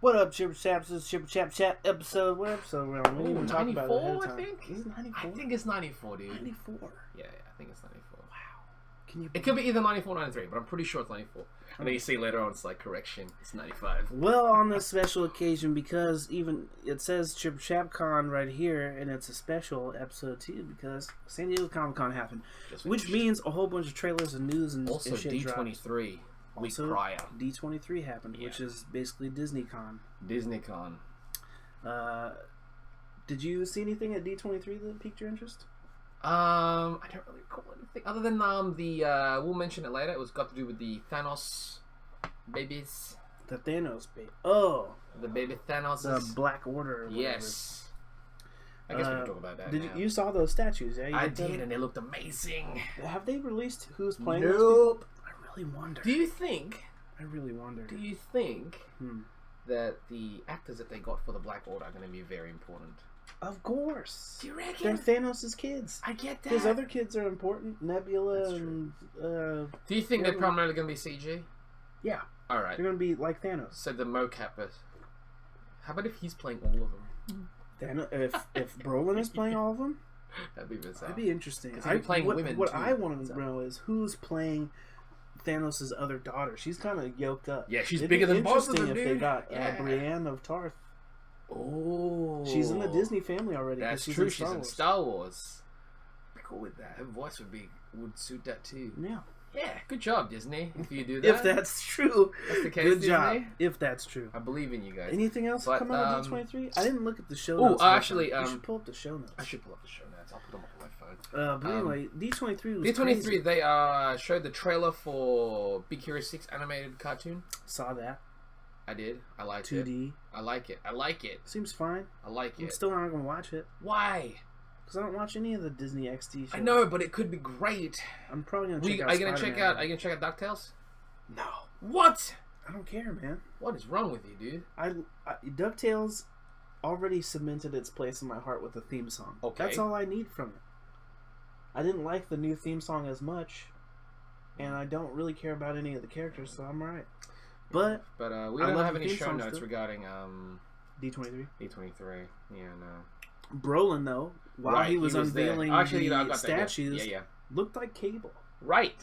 What up, Chip Chaps? This is Chap Chat episode. What episode we're on? We didn't even talk about it ahead of time. I think. Is it 94? I think it's 94, dude. 94. Yeah, I think it's 94. Wow. Can you? It could be either 94 or 93, but I'm pretty sure it's 94. And then you see later on, it's like, correction, it's 95. Well, on this special occasion, because even it says Chip Con right here, and it's a special episode too, because San Diego Comic Con happened, which means a whole bunch of trailers and news and also and shit D23 week also, prior. D23 happened, which is basically Disney Con. Disney Con. Did you see anything at D23 that piqued your interest? I don't really recall anything other than we'll mention it later. It was got to do with the Thanos babies. The Thanos baby. Oh, the baby Thanos. The Black Order. Or yes. I guess we can talk about that. Did you saw those statues? Yeah, I did, and they looked amazing. Have they released who's playing? Nope. Those people? I really wonder. Do you think? I really wonder. Do you think that the actors that they got for the Black Order are going to be very important? Of course. Do you reckon? They're Thanos' kids. I get that. His other kids are important. Nebula and... Do you think they're primarily going to be CG? Yeah. Alright. They're going to be like Thanos. So the mocap is... How about if he's playing all of them? If Brolin is playing all of them? That'd be bizarre. That'd be interesting. Playing women what too, I want to know is who's playing Thanos' other daughter. She's kind of yoked up. Yeah, she's bigger than both of them, if dude. they got Brienne of Tarth. Oh, she's in the Disney family already. That's true. She's in Star Wars. Be cool with that. Her voice would suit that too. Yeah. Yeah. Good job, Disney. If you do that, if that's true, that's the case. Good Disney. job. If that's true, I believe in you guys. Anything else come out of D23? I didn't look at the show notes. Oh, actually, you should pull up the show notes. I should pull up the show notes. I'll put them up on my phone. But anyway, D23 was D23. crazy. They showed the trailer for Big Hero 6 animated cartoon. Saw that. I did. I liked 2D. it. I like it. I like it. Seems fine. I like it. I'm still not gonna watch it. Why? Because I don't watch any of the Disney XD shows. I know, but it could be great. I'm probably gonna check out. Are you gonna check out DuckTales? No. What? I don't care, man. What is wrong with you, dude? DuckTales already cemented its place in my heart with the theme song. Okay. That's all I need from it. I didn't like the new theme song as much, and I don't really care about any of the characters, so I'm alright. But we don't have any show notes regarding D23. D23. Yeah, no. Brolin though, while he was unveiling the statues, looked like Cable. Right.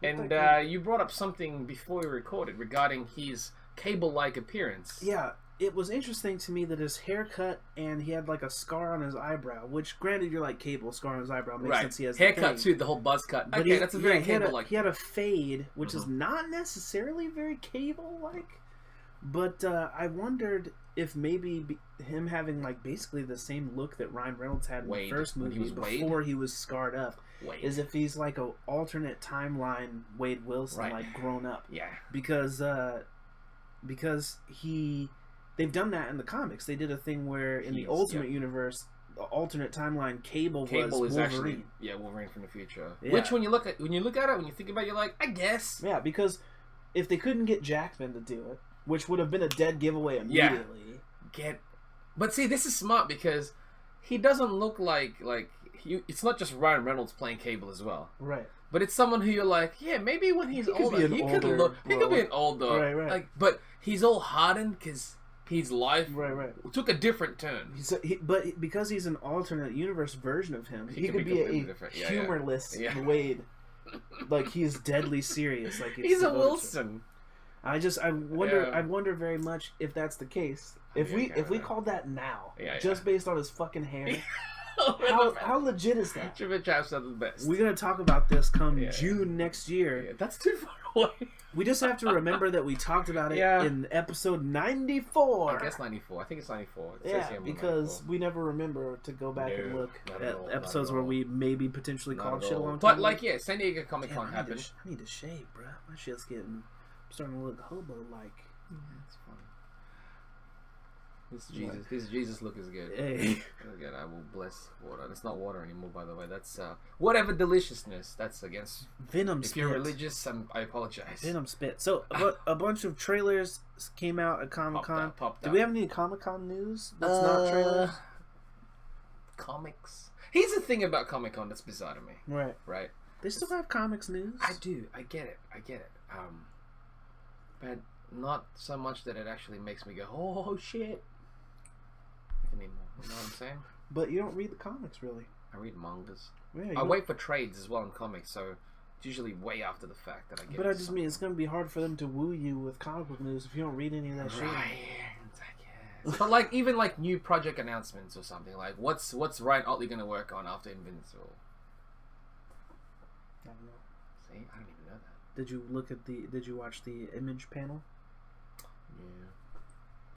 And you brought up something before we recorded regarding his Cable-like appearance. Yeah, it was interesting to me that his haircut and he had like a scar on his eyebrow, which granted you're like Cable, scar on his eyebrow makes sense. He has haircut too, the whole buzz cut. But okay, that's a very Cable-like. He had a fade, which is not necessarily very Cable-like. But I wondered if maybe him having like basically the same look that Ryan Reynolds had in the first movie before he was scarred up is if he's like a alternate timeline Wade Wilson, like grown up. Yeah. Because they've done that in the comics. They did a thing where in the Ultimate Universe, the alternate timeline, Cable was Wolverine. Actually, Wolverine from the future. Yeah. Which when you look at it, when you think about it, you're like, I guess. Yeah, because if they couldn't get Jackman to do it, which would have been a dead giveaway immediately. But see, this is smart because he doesn't look like it's not just Ryan Reynolds playing Cable as well. Right. But it's someone who you're like, yeah, maybe when he's older, he could be an older. Right. Like, but he's all hardened because his life took a different turn. But because he's an alternate universe version of him, he could be a humorless Wade. Like he's deadly serious. Like he's a Wilson. I wonder very much if that's the case. If we called that now, just based on his fucking hair, how legit is that? Chap Chat's the best. We're gonna talk about this come June next year. Yeah, that's too far away. We just have to remember that we talked about it in episode 94. I guess 94. I think it's 94. Because 94. We never remember to go back and look at episodes where we maybe potentially called shit a long time. But San Diego Comic Con happened. I need to shave, bro. My shit's starting to look hobo-like. That's funny. This Jesus look is good. Hey. Again, I will bless water. It's not water anymore, by the way. That's whatever deliciousness. That's against Venom. If you're religious, I apologize. Venom spit. So a bunch of trailers came out at Comic Con. Do we have any Comic Con news that's not trailers? Comics. Here's the thing about Comic Con that's bizarre to me. Right. They still have comics news. I do. I get it. But not so much that it actually makes me go, oh shit, anymore. You know what I'm saying? But you don't read the comics, really. I read mangas. Yeah, I wait for trades as well in comics, so it's usually way after the fact that I get. But I just mean it's going to be hard for them to woo you with comic book news if you don't read any of that shit. Right. But like even like new project announcements or something, like what's Ryan Otley going to work on after Invincible? I don't know. See, I don't even know that. Did you watch the Image panel? Yeah.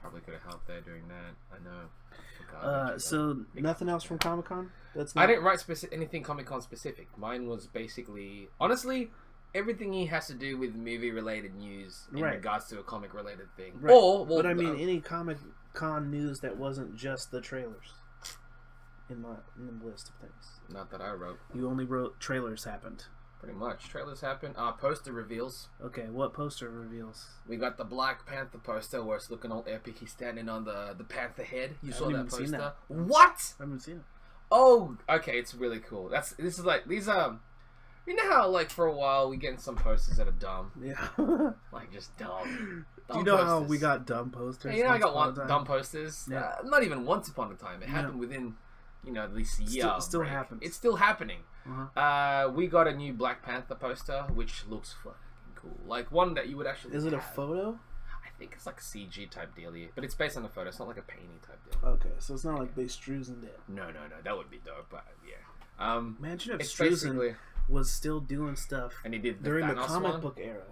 Probably could have helped there doing that. I know. So nothing else from Comic-Con? I didn't write anything Comic-Con specific. Mine was basically, honestly, everything he has to do with movie-related news in regards to a comic-related thing. Right. But I mean, any Comic-Con news that wasn't just the trailers in the list of things. Not that I wrote. You only wrote trailers happened. Pretty much. Trailers happen. Poster reveals. Okay, what poster reveals? We got the Black Panther poster where it's looking all epic. He's standing on the Panther head. You saw that poster? That. What? I haven't seen it. Oh, okay. It's really cool. This is like these you know how like for a while we get some posters that are dumb. Yeah. Like just dumb. Do you know how we got dumb posters? Yeah, you know I got dumb posters. Yeah. Not even once upon a time. It happened within at least a year. Still happens. It's still happening. Uh-huh. We got a new Black Panther poster, which looks fucking cool. Like one that you would actually. Is it a photo? I think it's like a CG type dealie, but it's based on a photo. It's not like a painting type deal. Okay, so it's not like they Struzan did. No, that would be dope. But yeah. Imagine if Struzan was still doing stuff, and he did during the comic book era.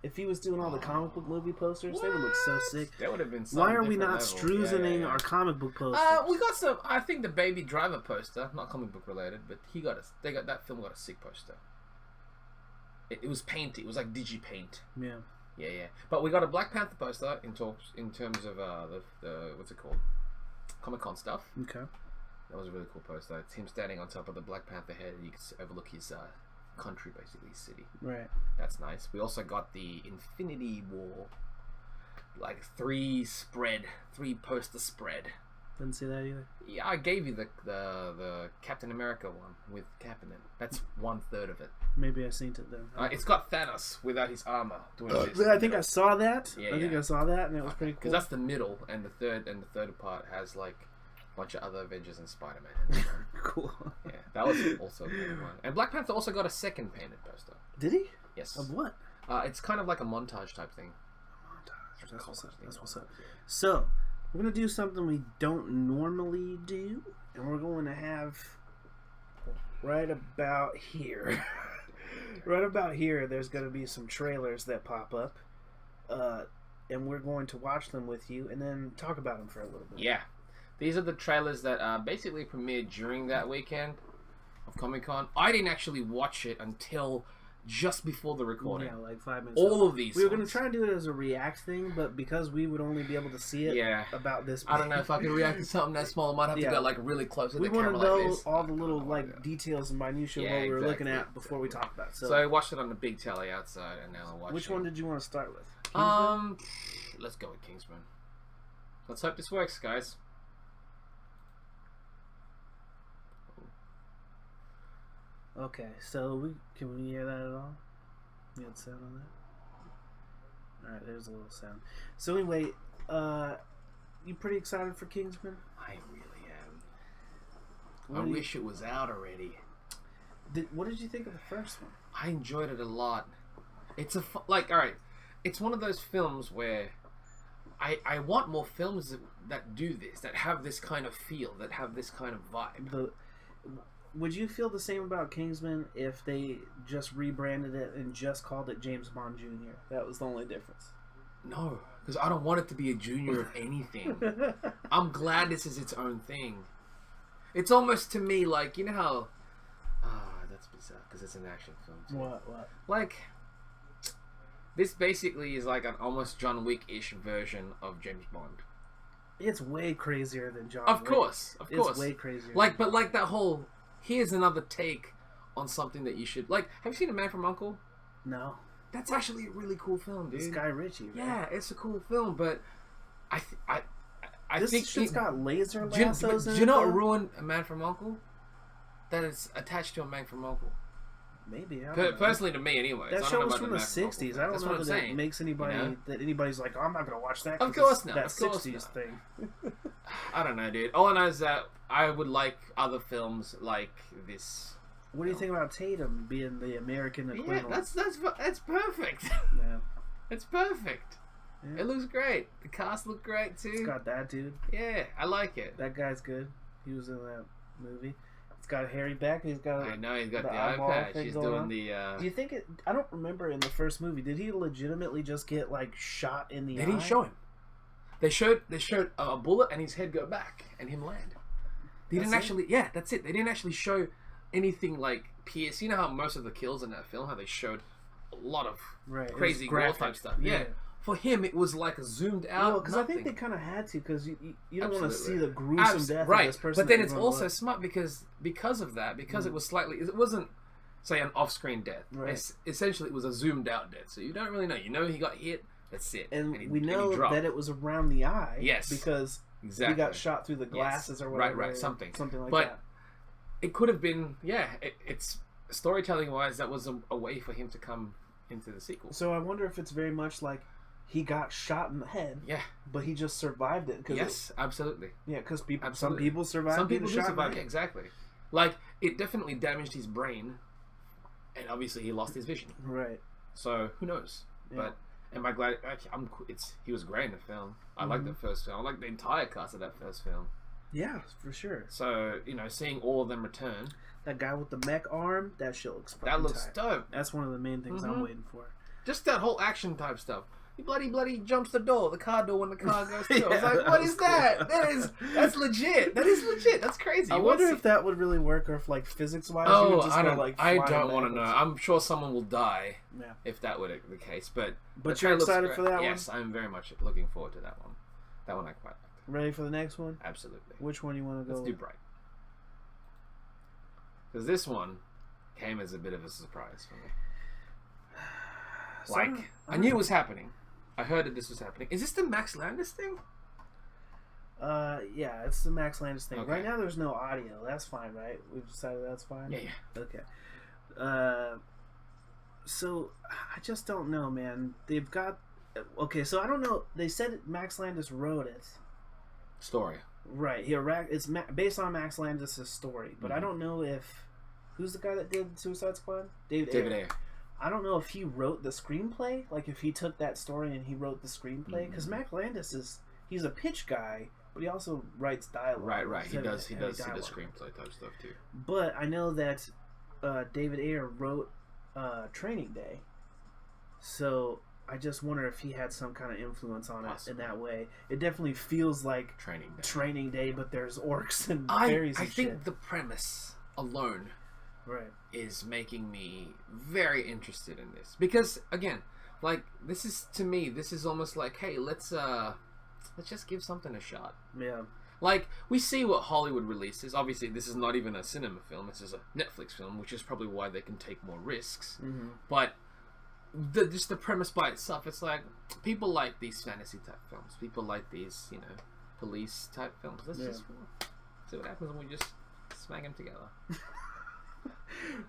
If he was doing all the comic book movie posters, they would look so sick. That would have been. Why are we not Struzaning our comic book posters? We got some. I think the Baby Driver poster, not comic book related, but that film got a sick poster. It was painted. It was like digi paint. Yeah. But we got a Black Panther poster in terms of the what's it called, Comic-Con stuff. Okay. That was a really cool poster. It's him standing on top of the Black Panther head, and you can overlook his country, basically, city. Right. That's nice. We also got the Infinity War, like 3 poster spread. Didn't see that either. Yeah, I gave you the Captain America one with Cap in it. That's 1/3 of it. Maybe I seen it then. It's got Thanos without his armor doing this. I think I saw that. I think I saw that, and it was pretty cool. Because that's the middle, and the third part has like a bunch of other Avengers and Spider-Man. Cool. Yeah, that was also a good one. And Black Panther also got a second painted poster. Did he? Yes. Of what? It's kind of like a montage type thing. Montage. That's what's up. So, we're going to do something we don't normally do, and we're going to have right about here. Right about here, there's going to be some trailers that pop up, and we're going to watch them with you and then talk about them for a little bit. Yeah. These are the trailers that basically premiered during that weekend of Comic-Con. I didn't actually watch it until just before the recording. Yeah, like 5 minutes. All of these. We were going to try and do it as a react thing, but because we would only be able to see it about this big. I don't know if I can react to something that small. I might have to go like really close to the camera. We want to know all the little details and minutiae of what we were looking at before we talk about it. So I watched it on the big telly outside, and now I watched Which one did you want to start with? Kingsman? Let's go with Kingsman. Let's hope this works, guys. Okay, so can we hear that at all? You had sound on that? Alright, there's a little sound. So anyway, you pretty excited for Kingsman? I really am. I wish it was out already. What did you think of the first one? I enjoyed it a lot. It's alright, it's one of those films where I want more films that do this, that have this kind of feel, that have this kind of vibe. Would you feel the same about Kingsman if they just rebranded it and just called it James Bond Jr.? That was the only difference. No, because I don't want it to be a junior of anything. I'm glad this is its own thing. It's almost to me like, you know how... that's bizarre because it's an action film. Too. What? Like, this basically is like an almost John Wick-ish version of James Bond. It's way crazier than John Wick. Of course. It's way crazier. But like that whole... Here's another take on something that you should... Like, have you seen A Man from U.N.C.L.E.? No. That's actually a really cool film, dude. It's Guy Ritchie, right? Yeah, it's a cool film, but I this think... shit's got laser lassos in it. Do you know what ruined A Man from U.N.C.L.E.? That it's attached to A Man from U.N.C.L.E. Maybe. I don't know. Personally, to me, anyway. That show was from the '60s. I don't know that it makes anybody that anybody's like, oh, I'm not gonna watch that. Of course not. That of course '60s not. thing. I don't know, dude. All I know is that I would like other films like this. What do you think about Tatum being the American equivalent? Yeah, that's perfect. Yeah, it's perfect. Yeah. It looks great. The cast look great too. It's got that dude. Yeah, I like it. That guy's good. He was in that movie. He's got Harry back. He's got. I know he's got the eye patch. He's doing the. Do you think it? I don't remember in the first movie. Did he legitimately just get like shot in the eye? They didn't show him. They showed a bullet and his head go back and him land. They didn't actually. Yeah, that's it. They didn't actually show anything like pierce. You know how most of the kills in that film, how they showed a lot of crazy gore type stuff. Yeah. For him, it was like a zoomed out. Well, because I think they kind of had to, because you don't want to see the gruesome death of this person. But then it's also smart because of that, because it was slightly, it wasn't, say, an off-screen death. Right. Essentially, it was a zoomed out death. So you don't really know. You know he got hit. That's it. And we know that it was around the eye. Yes. Because he got shot through the glasses or whatever. Right. Something like that. But it could have been, it's storytelling-wise, that was a way for him to come into the sequel. So I wonder if it's very much like he got shot in the head. Yeah. But he just survived it. Yes, absolutely. Yeah, because some people survive. Some people do survive. Yeah, exactly. Like, it definitely damaged his brain, and obviously he lost his vision. Right. So, who knows? Yeah. But am I glad? He was great in the film. I like the first film. I like the entire cast of that first film. Yeah, for sure. So, seeing all of them return. That guy with the mech arm, that shit looks fucking That looks tight. dope. That's one of the main things I'm waiting for. Just that whole action type stuff. He bloody jumps the car door when the car goes through. I was like, what is that? That's legit. That is legit. That's crazy. I wonder if that would really work, or if, like, physics-wise, you would just I don't want to know. I'm sure someone will die if that were the case. But you're excited for that one? Yes, I'm very much looking forward to that one. That one I quite liked. Ready for the next one? Absolutely. Which one you want to go Let's do Bright. Because this one came as a bit of a surprise for me. I knew it was happening. I heard that this was happening. Is this the Max Landis thing? Yeah, it's the Max Landis thing. Okay. Right now there's no audio. That's fine, right? We've decided that's fine? Yeah. Okay. So, I just don't know, man. They've got... Okay, so I don't know. They said Max Landis wrote it. Story. Right. It's based on Max Landis' story. But I don't know if... Who's the guy that did Suicide Squad? David Ayer. I don't know if he wrote the screenplay, like if he took that story and he wrote the screenplay, because Max Landis he's a pitch guy, but he also writes dialogue. Right. He does screenplay type stuff too. But I know that David Ayer wrote Training Day, so I just wonder if he had some kind of influence on it in that way. It definitely feels like Training Day, but there's orcs and fairies. I think the premise alone. Right. Is making me very interested in this, because again, like, this is almost like, hey, let's just give something a shot. Yeah. Like, we see what Hollywood releases. Obviously, this is not even a cinema film. This is a Netflix film, which is probably why they can take more risks. Mm-hmm. But just the premise by itself, it's like, people like these fantasy type films. People like these, police type films. Let's just see what happens when we just smack them together.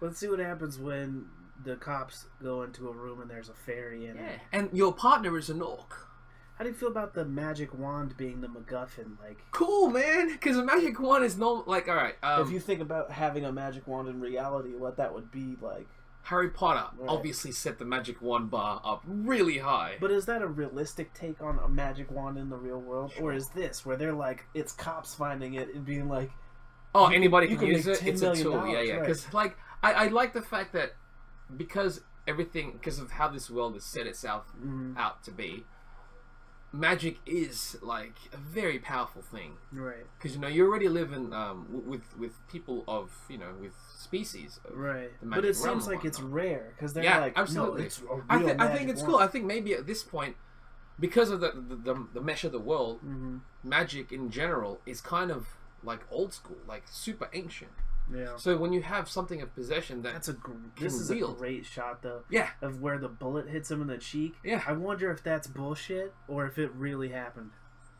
Let's see what happens when the cops go into a room and there's a fairy in it. And your partner is an orc. How do you feel about the magic wand being the MacGuffin? Like, cool, man, because a magic wand is no, like, all right. If you think about having a magic wand in reality, what that would be like. Harry Potter obviously set the magic wand bar up really high. But is that a realistic take on a magic wand in the real world? Sure. Or is this where they're like, it's cops finding it and being like, anybody can use it. It's a tool. Yeah. Because like, I like the fact that because of how this world has set itself out to be, magic is like a very powerful thing. Right. Because you already live in with people of with species. Of right. But it seems like it's rare because they're like, absolutely. No, it's a real I think it's cool. I think maybe at this point, because of the mesh of the world, magic in general is kind of like old school, like super ancient. Yeah. So when you have something of possession this is a great shot though. Yeah. Of where the bullet hits him in the cheek. Yeah. I wonder if that's bullshit or if it really happened.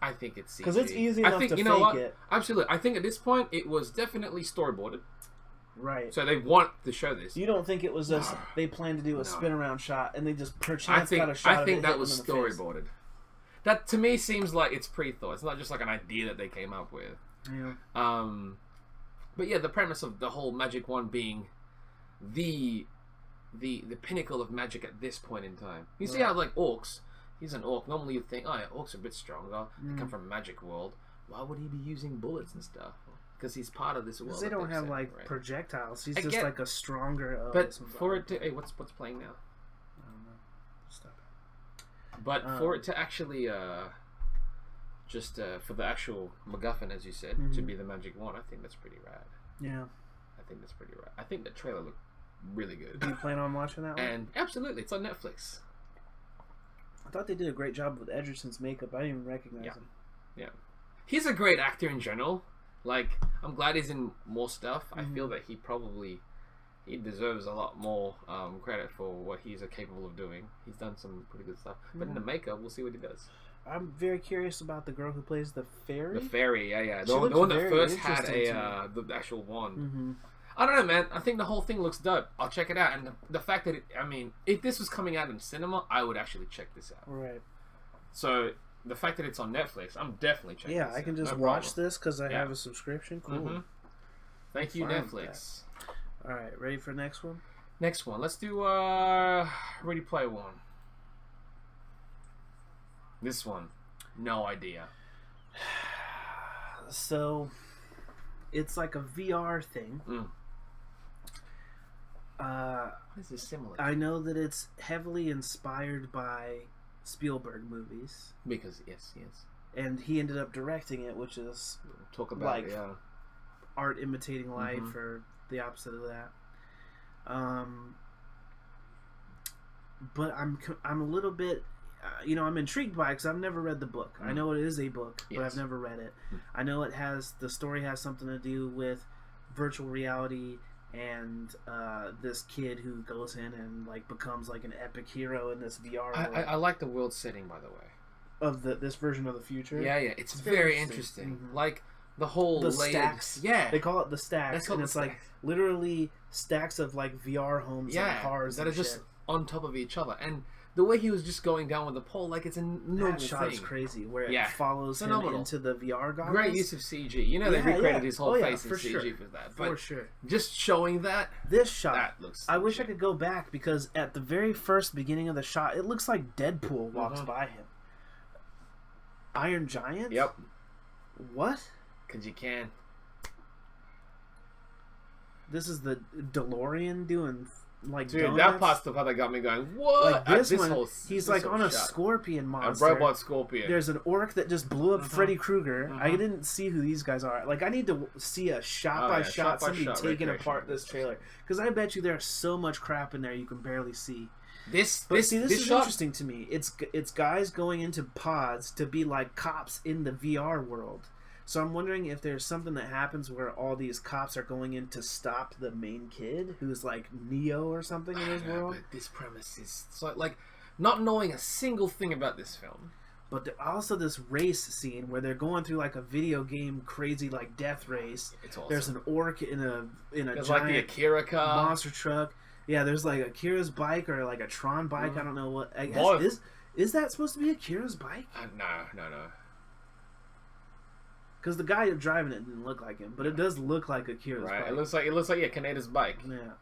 I think it's CG. Because it's easy enough to fake it. Absolutely. I think at this point it was definitely storyboarded. Right. So they want to show this. You don't think it was just they planned to do a spin around shot and they just perchance got a shot of it? I think that was storyboarded. That to me seems like it's pre-thought. It's not just like an idea that they came up with. Yeah. But yeah, the premise of the whole magic wand being the pinnacle of magic at this point in time. You see how like orcs, he's an orc. Normally you'd think, oh yeah, orcs are a bit stronger. They come from a magic world. Why would he be using bullets and stuff? Because he's part of this world. Because they don't have like projectiles. He's just like a stronger. But for it to, hey, what's playing now? I don't know. Stop it. But for it to actually, for the actual MacGuffin, as you said, to be the magic wand, I think that's pretty rad. Yeah. I think that's pretty rad. I think the trailer looked really good. Do you plan on watching that one? And absolutely, it's on Netflix. I thought they did a great job with Edgerson's makeup. I didn't even recognize him. Yeah. He's a great actor in general. Like, I'm glad he's in more stuff. I feel that he deserves a lot more credit for what he's capable of doing. He's done some pretty good stuff. But in the makeup, we'll see what he does. I'm very curious about the girl who plays the fairy. The fairy, yeah. The one that first had the actual wand. I don't know, man. I think the whole thing looks dope. I'll check it out. And the fact that if this was coming out in cinema, I would actually check this out. Right. So the fact that it's on Netflix, I'm definitely checking this out. Yeah, I can just watch this because I have a subscription. Cool. Thank you, Netflix. All right, ready for the next one? Next one. Let's do Ready Player One. This one, no idea. So, it's like a VR thing. What is this similar? I know that it's heavily inspired by Spielberg movies. Because yes. And he ended up directing it, which is art imitating life, or the opposite of that. But I'm a little bit, I'm intrigued by it because I've never read the book. I know it is a book, but I've never read it. I know the story has something to do with virtual reality and this kid who goes in and like becomes like an epic hero in this VR world. I like the world setting, by the way, of this version of the future. Yeah, it's very interesting. Like the whole stacks. Yeah, they call it the stacks, and it's like literally stacks of like VR homes and cars that are just on top of each other. And the way he was just going down with the pole, like it's a normal that shot is crazy, where it follows him into the VR goggles. Great use of CG. They recreated his whole face in CG for that. But for sure. Just showing this shot, that looks. I wish I could go back because at the very first beginning of the shot, it looks like Deadpool walks by him. Iron Giant. Yep. What? Because you can. This is the DeLorean doing. Like dude, donuts. That part's the part that got me going. What? Like this one, he's like on a scorpion monster. A robot scorpion. There's an orc that just blew up Freddy Krueger. I didn't see who these guys are. Like I need to see a shot by shot somebody taking apart this trailer because I bet you there's so much crap in there you can barely see. This is interesting to me. It's guys going into pods to be like cops in the VR world. So I'm wondering if there's something that happens where all these cops are going in to stop the main kid who's like Neo or something in his world. But this premise is like not knowing a single thing about this film. But also this race scene where they're going through like a video game crazy like death race. It's awesome. There's an orc in a giant like the Akira car monster truck. Yeah, there's like Akira's bike or like a Tron bike. I don't know what. I guess, is that supposed to be Akira's bike? No. Because the guy driving it didn't look like him, but it does look like Akira's bike. It looks like Kaneda's bike. Yeah.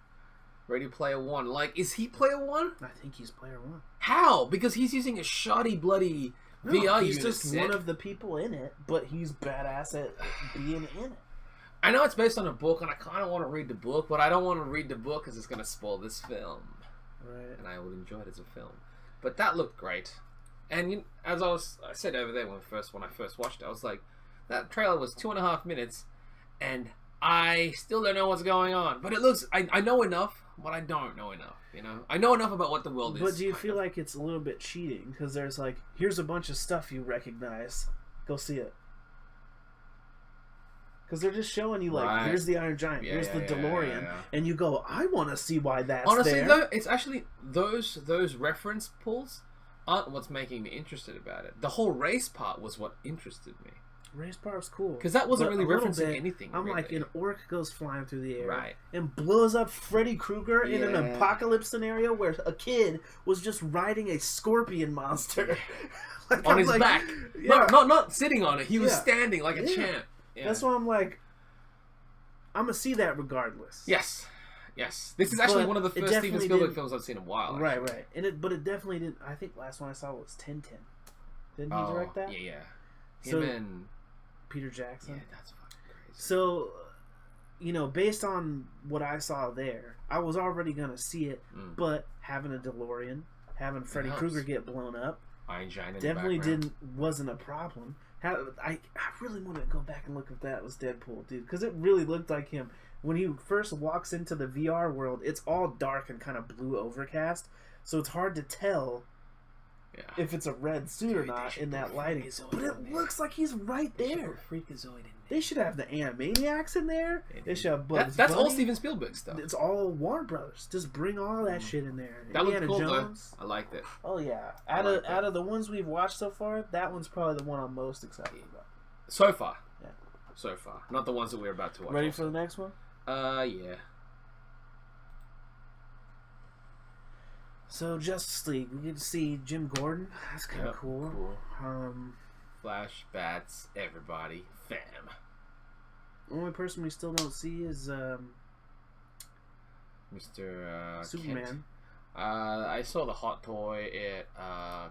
Ready Player One. Like, is he Player One? I think he's Player One. How? Because he's using a shoddy, bloody VR he's just one of the people in it, but he's badass at being in it. I know it's based on a book, and I kind of want to read the book, but I don't want to read the book because it's going to spoil this film. Right. And I would enjoy it as a film. But that looked great. And as I said over there when I first watched it, I was like, that trailer was 2.5 minutes, and I still don't know what's going on. But it looks, I know enough, but I don't know enough, I know enough about what the world is. But do you feel like it's a little bit cheating? Because there's like, here's a bunch of stuff you recognize. Go see it. Because they're just showing you, like, here's the Iron Giant, here's the DeLorean, and you go, I want to see why that's honestly, there. Though, it's actually, those reference pulls aren't what's making me interested about it. The whole race part was what interested me. Race Park's cool. Because that wasn't really referencing anything. I'm really. like, an orc goes flying through the air. Right. And blows up Freddy Krueger in an apocalypse scenario where a kid was just riding a scorpion monster. Like, on his back. Yeah. Not sitting on it. He was standing like a champ. Yeah. That's why I'm like, I'm going to see that regardless. Yes. This is actually one of the first Steven Spielberg films I've seen in a while. Actually. Right. But it definitely didn't. I think last one I saw was 10-10. Didn't he direct that? Yeah. Him and Peter Jackson. Yeah, that's fucking crazy. So, based on what I saw there, I was already gonna see it. But having a DeLorean, having Freddy Krueger get blown up, definitely wasn't a problem. I really want to go back and look if that was Deadpool, dude, because it really looked like him. When he first walks into the VR world, it's all dark and kind of blue overcast, so it's hard to tell if it's a red suit or not in that lighting. But it looks like he's right there. They should have the Animaniacs in there. They should have Bugs That's Bunny. all Steven Spielberg stuff. It's all Warner Brothers. Just bring all that shit in there. That Indiana looked cool, Jones. Though. I liked it. Oh yeah. Out of the ones we've watched so far, that one's probably the one I'm most excited about. So far. Yeah. So far. Not the ones that we're about to watch. Ready for the next one? Yeah. So Justice League, we get to see Jim Gordon. That's kind of cool. Flash, Bats, everybody, fam. The only person we still don't see is Mr. Superman. Kent. I saw the hot toy at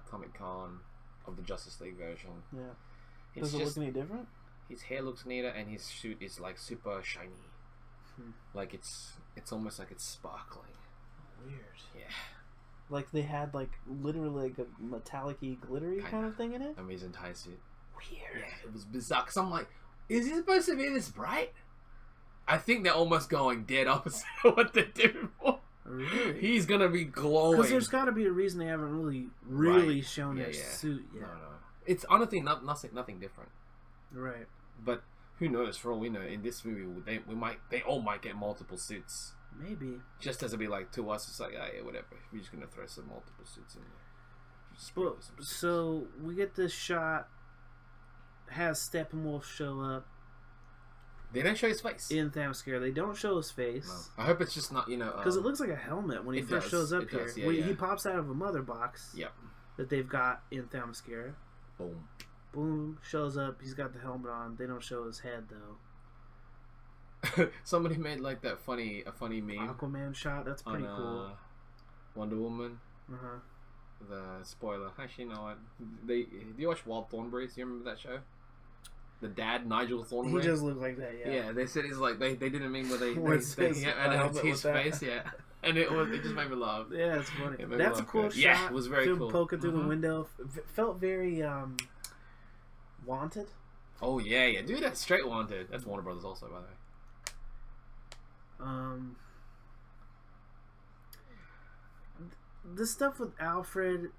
Comic-Con of the Justice League version. Yeah. Does it look any different? His hair looks neater, and his suit is like super shiny. Like it's almost like it's sparkling. Weird. Yeah. Like they had like literally like a metallic-y, glittery kind of thing in it? I mean, his entire suit. Weird. Yeah, it was bizarre. Because I'm like, is he supposed to be this bright? I think they're almost going dead opposite of what they're doing for. Really? He's going to be glowing. Because there's got to be a reason they haven't really shown their suit yet. No. It's honestly nothing different. Right. But who knows? For all we know, in this movie, they all might get multiple suits. Maybe. Just as it'd be like, to us, it's like, yeah, whatever. We're just gonna throw some multiple suits in there. So we get this shot. Has Steppenwolf show up? They don't show his face in Themyscira. They don't show his face. No. I hope it's just not because it looks like a helmet when he first shows up here. He pops out of a mother box. Yep. That they've got in Themyscira. Boom. Shows up. He's got the helmet on. They don't show his head though. Somebody made like a funny meme. Aquaman shot. That's pretty cool. Wonder Woman. The spoiler. Actually, you know what? Do you watch Wild Thornberrys? Do you remember that show? The dad, Nigel Thornberry. He does look like that. Yeah. Yeah. They said it's like they did a meme where they and it's his face. Yeah. And it just made me laugh. Yeah, it's funny. That's a cool shot. Yeah, it was very cool. Poking through the window. Felt very Wanted. Oh yeah. Dude, that's straight Wanted. That's Warner Brothers also, by the way. The stuff with Alfred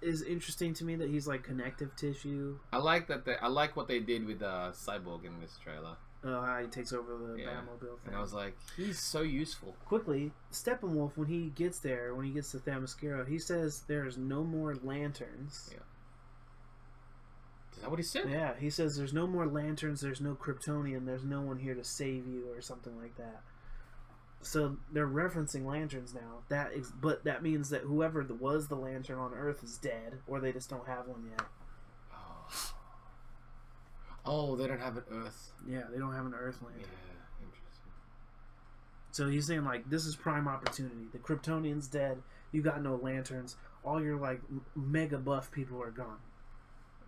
is interesting to me, that he's like connective tissue. I like that. I like what they did with Cyborg in this trailer. Oh, how he takes over the Batmobile thing. And I was like, he's so useful. Quickly, Steppenwolf, when he gets to Themyscira, he says there's no more lanterns. Yeah. Is that what he said? Yeah, he says there's no more lanterns, there's no Kryptonian, there's no one here to save you, or something like that. So they're referencing lanterns now. But that means that whoever was the lantern on Earth is dead, or they just don't have one yet. Oh, they don't have an Earth. Yeah, they don't have an Earth lantern. Yeah, interesting. So he's saying like, this is prime opportunity. The Kryptonian's dead. You got no lanterns. All your like mega buff people are gone.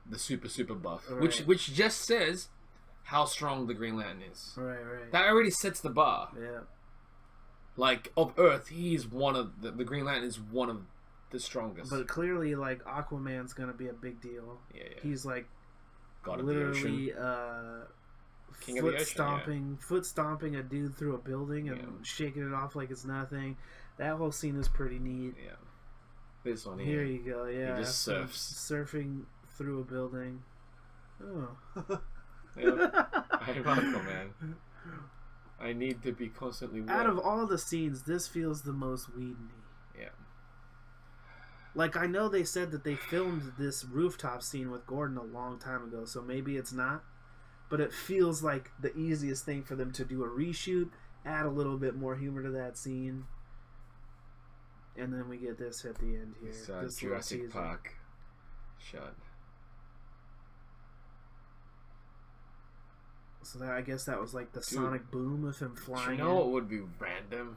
The super buff, right. which just says how strong the Green Lantern is. Right. That already sets the bar. Yeah. Like of Earth, he's one of the Green Lantern is one of the strongest. But clearly, like Aquaman's gonna be a big deal. Yeah. He's like God literally King of the Ocean, foot stomping a dude through a building and shaking it off like it's nothing. That whole scene is pretty neat. Yeah. This one here you go. Yeah. He just surfing through a building. Oh. I'm Aquaman. I need to be constantly wet. Out of all the scenes, this feels the most Whedon-y. Yeah. Like, I know they said that they filmed this rooftop scene with Gordon a long time ago, so maybe it's not. But it feels like the easiest thing for them to do a reshoot, add a little bit more humor to that scene. And then we get this at the end here. This Jurassic Park shot. So I guess that was like the sonic boom of him flying. You know what would be random?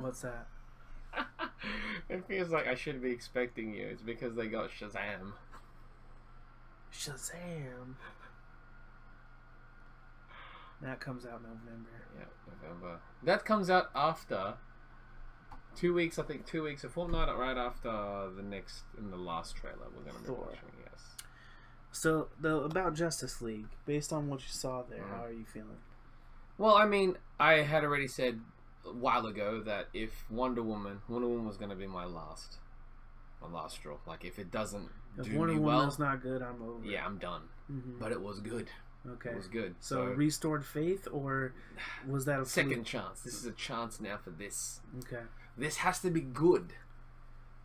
What's that? It feels like I should be expecting you. It's because they got Shazam. Shazam. That comes out November. Yeah, November. That comes out after 2 weeks, I think 2 weeks, a fortnight right after the last trailer we're going to be watching, yes. So, about Justice League, based on what you saw there, how are you feeling? Well, I mean, I had already said a while ago that if Wonder Woman was going to be my last straw. Like, if it doesn't do me well... If Wonder Woman's not good, I'm over. Yeah, I'm done. Mm-hmm. But it was good. Okay. It was good. So restored faith, or was that a second chance? This is a chance now for this. Okay. This has to be good.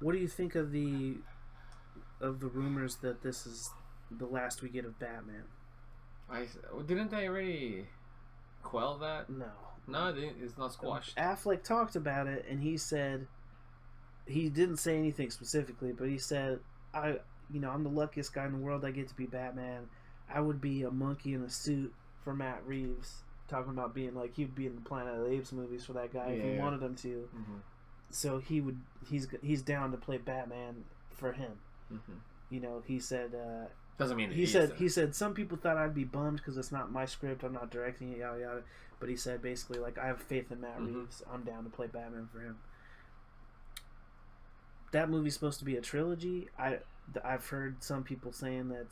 What do you think of the rumors that this is the last we get of Batman? Didn't they already quell that? No, it's not squashed. Affleck talked about it, and he said he didn't say anything specifically, but he said, I'm the luckiest guy in the world. I get to be Batman. I would be a monkey in a suit for Matt Reeves, talking about being like he'd be in the Planet of the Apes movies for that guy if he wanted him to. Mm-hmm. So he's down to play Batman for him. Mm-hmm. He said doesn't mean he said some people thought I'd be bummed because it's not my script, I'm not directing it, yada yada. But he said basically like I have faith in Matt Reeves. I'm down to play Batman for him. That movie's supposed to be a trilogy. I've heard some people saying that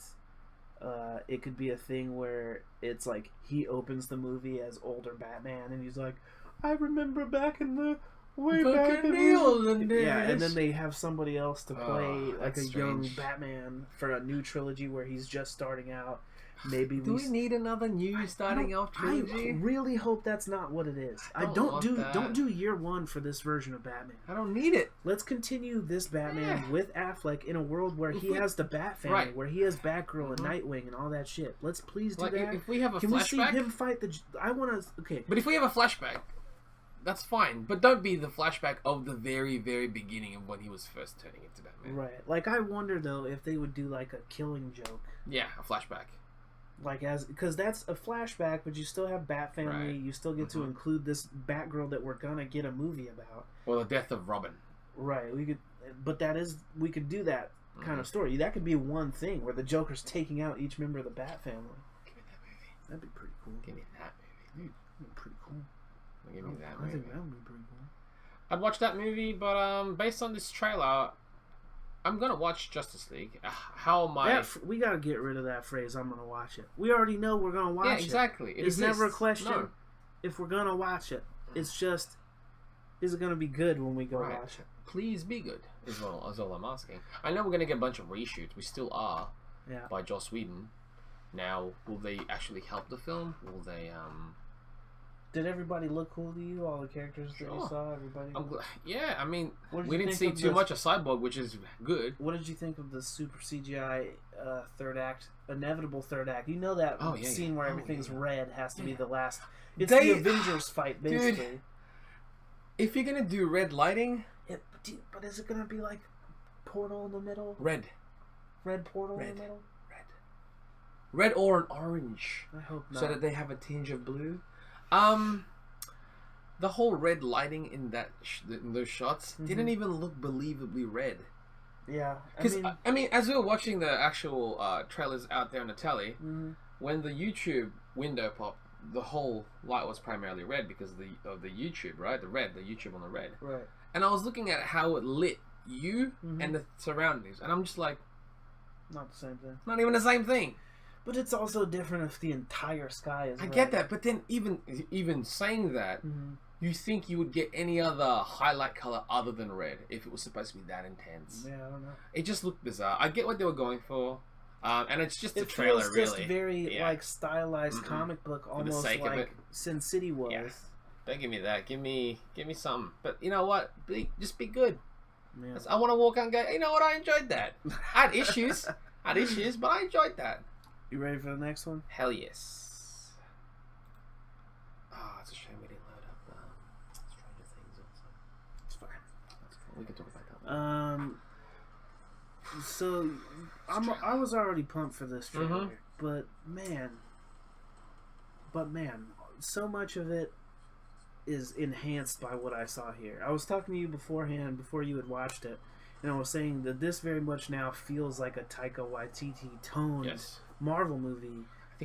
it could be a thing where it's like he opens the movie as older Batman and he's like, I remember back in the back in the olden days. Yeah, and then they have somebody else to play like a young Batman for a new trilogy where he's just starting out. Maybe do we need another new starting out trilogy? I really hope that's not what it is. Don't do year one for this version of Batman. I don't need it. Let's continue this Batman with Affleck in a world where he has the Bat family, where he has Batgirl and Nightwing and all that shit. Let's please do that. If we have a Can flashback, we see him fight the? I want to. Okay, but if we have a flashback, that's fine. But don't be the flashback of the very, very beginning of when he was first turning into Batman. Right. Like I wonder though if they would do like a Killing Joke. Yeah, a flashback. Like because that's a flashback, but you still have Bat Family. Right. You still get to include this Batgirl that we're gonna get a movie about. Or the death of Robin. Right. We could do that kind of story. That could be one thing where the Joker's taking out each member of the Bat Family. Give me that movie. That'd be pretty cool. Give me that movie. That'd be pretty cool. Give me that movie. I think that would be pretty cool. I'd watch that movie, but based on this trailer, I'm gonna watch Justice League. How am I? We gotta get rid of that phrase. I'm gonna watch it. We already know we're gonna watch it. Yeah, exactly. It's never a question if we're gonna watch it. It's just, is it gonna be good when we go watch it? Please be good. Is all I'm asking. I know we're gonna get a bunch of reshoots. We still are. Yeah. By Joss Whedon. Now, will they actually help the film? Will they? Did everybody look cool to you? All the characters that you saw, everybody? Yeah, I mean, we didn't see too much of Cyborg, which is good. What did you think of the super CGI inevitable third act? You know that scene where everything's red has to be the last. It's the Avengers fight, basically. Dude, if you're gonna do red lighting, but is it gonna be like portal in the middle? Red portal in the middle. Red or an orange. I hope not. So that they have a tinge of blue. The whole red lighting in those shots didn't even look believably red. Yeah, because I mean, as we were watching the actual trailers out there on the telly, when the YouTube window popped, the whole light was primarily red because of the YouTube, right? The YouTube on the red. Right. And I was looking at how it lit you and the surroundings, and I'm just like, not the same thing. Not even the same thing. But it's also different if the entire sky is red. I get that, but then even saying that, you think you would get any other highlight color other than red if it was supposed to be that intense. Yeah, I don't know. It just looked bizarre. I get what they were going for, and it's just a trailer, really. It feels just very like stylized comic book, almost like Sin City was. Yeah. Don't give me that. Give me something. But you know what? Just be good. Yeah. I want to walk out and go, you know what? I enjoyed that. I had issues, but I enjoyed that. You ready for the next one? Hell yes. Oh, it's a shame we didn't load up Stranger Things also. It's fine. That's cool. We can talk about that. So I was already pumped for this trailer, but man, so much of it is enhanced by what I saw here. I was talking to you beforehand, before you had watched it, and I was saying that this very much now feels like a Taika Waititi toned Marvel movie. I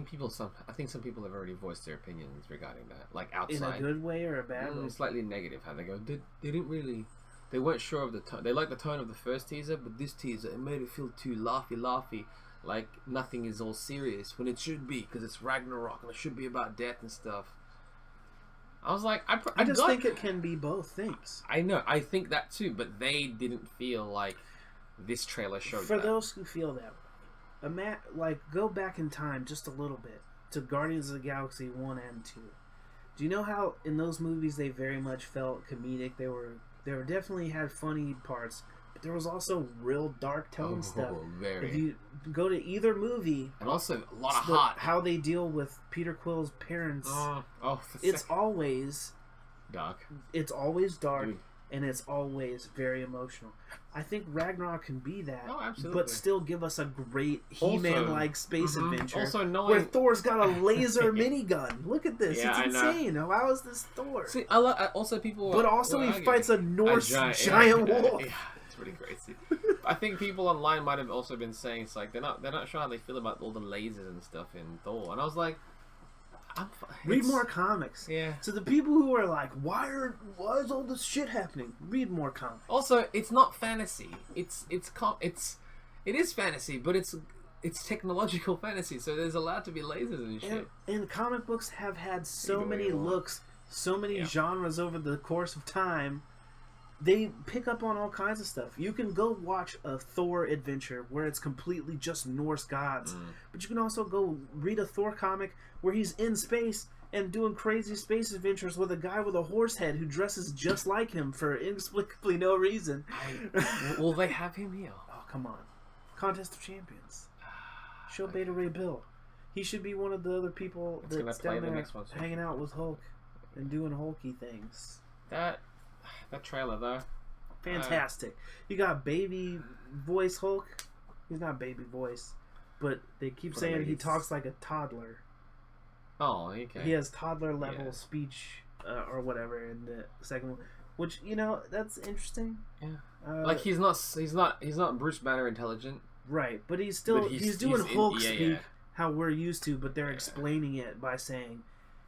think some people have already voiced their opinions regarding that, like outside. In a good way or a bad way? Slightly negative. How they go, they weren't sure of the tone. They liked the tone of the first teaser, but this teaser, it made it feel too laughy, like nothing is all serious when it should be, because it's Ragnarok and it should be about death and stuff. I was like, I just think it can be both things. I know, I think that too, but they didn't feel like this trailer showed For that. those who feel that way, go back in time just a little bit to Guardians of the Galaxy 1 and 2. Do you know how in those movies they very much felt comedic? They were definitely had funny parts, but there was also real dark tone stuff. Very. If you go to either movie, and also a lot of heart. How they deal with Peter Quill's parents. It's always dark. It's always dark, and it's always very emotional. I think Ragnarok can be that, but still give us a great He-Man-like space adventure. Also, where Thor's got a laser minigun. Look at this; it's insane. How is this Thor? See, also people, but also he fights a Norse giant wolf. Yeah, it's pretty crazy. I think people online might have also been saying it's like they're not sure how they feel about all the lasers and stuff in Thor, and I was like, read more comics. Yeah. So the people who are like, why is all this shit happening? Read more comics. Also, it's not fantasy. It is fantasy, but it's technological fantasy. So there's allowed to be lasers and shit. And comic books have had so many looks, so many genres over the course of time. They pick up on all kinds of stuff. You can go watch a Thor adventure where it's completely just Norse gods. But you can also go read a Thor comic where he's in space and doing crazy space adventures with a guy with a horse head who dresses just like him for inexplicably no reason. Will they have him here? Oh, come on. Contest of Champions. Show Beta Ray Bill. He should be one of the other people that's down there hanging out with Hulk and doing Hulky things. That trailer though, fantastic. You got baby voice Hulk. He's not baby voice, but they keep saying he talks like a toddler. Oh, okay. He has toddler level speech or whatever in the second one, which that's interesting. Yeah, like he's not Bruce Banner intelligent, right? But he's doing Hulk speak how we're used to, but they're explaining it by saying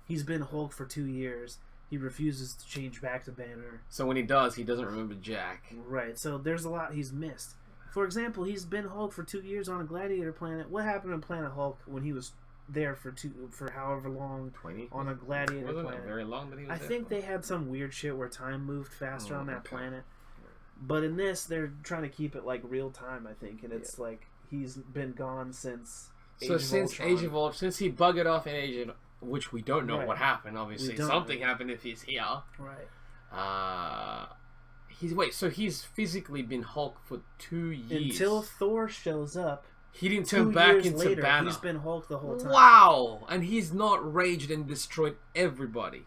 he's been Hulk for 2 years. He refuses to change back to Banner. So when he does, he doesn't remember Jack. Right. So there's a lot he's missed. For example, he's been Hulk for 2 years on a gladiator planet. What happened on Planet Hulk when he was there for however long 20 on a gladiator planet? Wasn't it very long that he was I think they had some weird shit where time moved faster on that planet. But in this, they're trying to keep it like real time, I think, and it's like he's been gone since Age of Ultron. Since he buggered off in Age of, which we don't know what happened. Obviously, something happened if he's here. Right. So he's physically been Hulk for 2 years until Thor shows up. He didn't turn back into later, Banner. He's been Hulk the whole time. Wow, and he's not raged and destroyed everybody.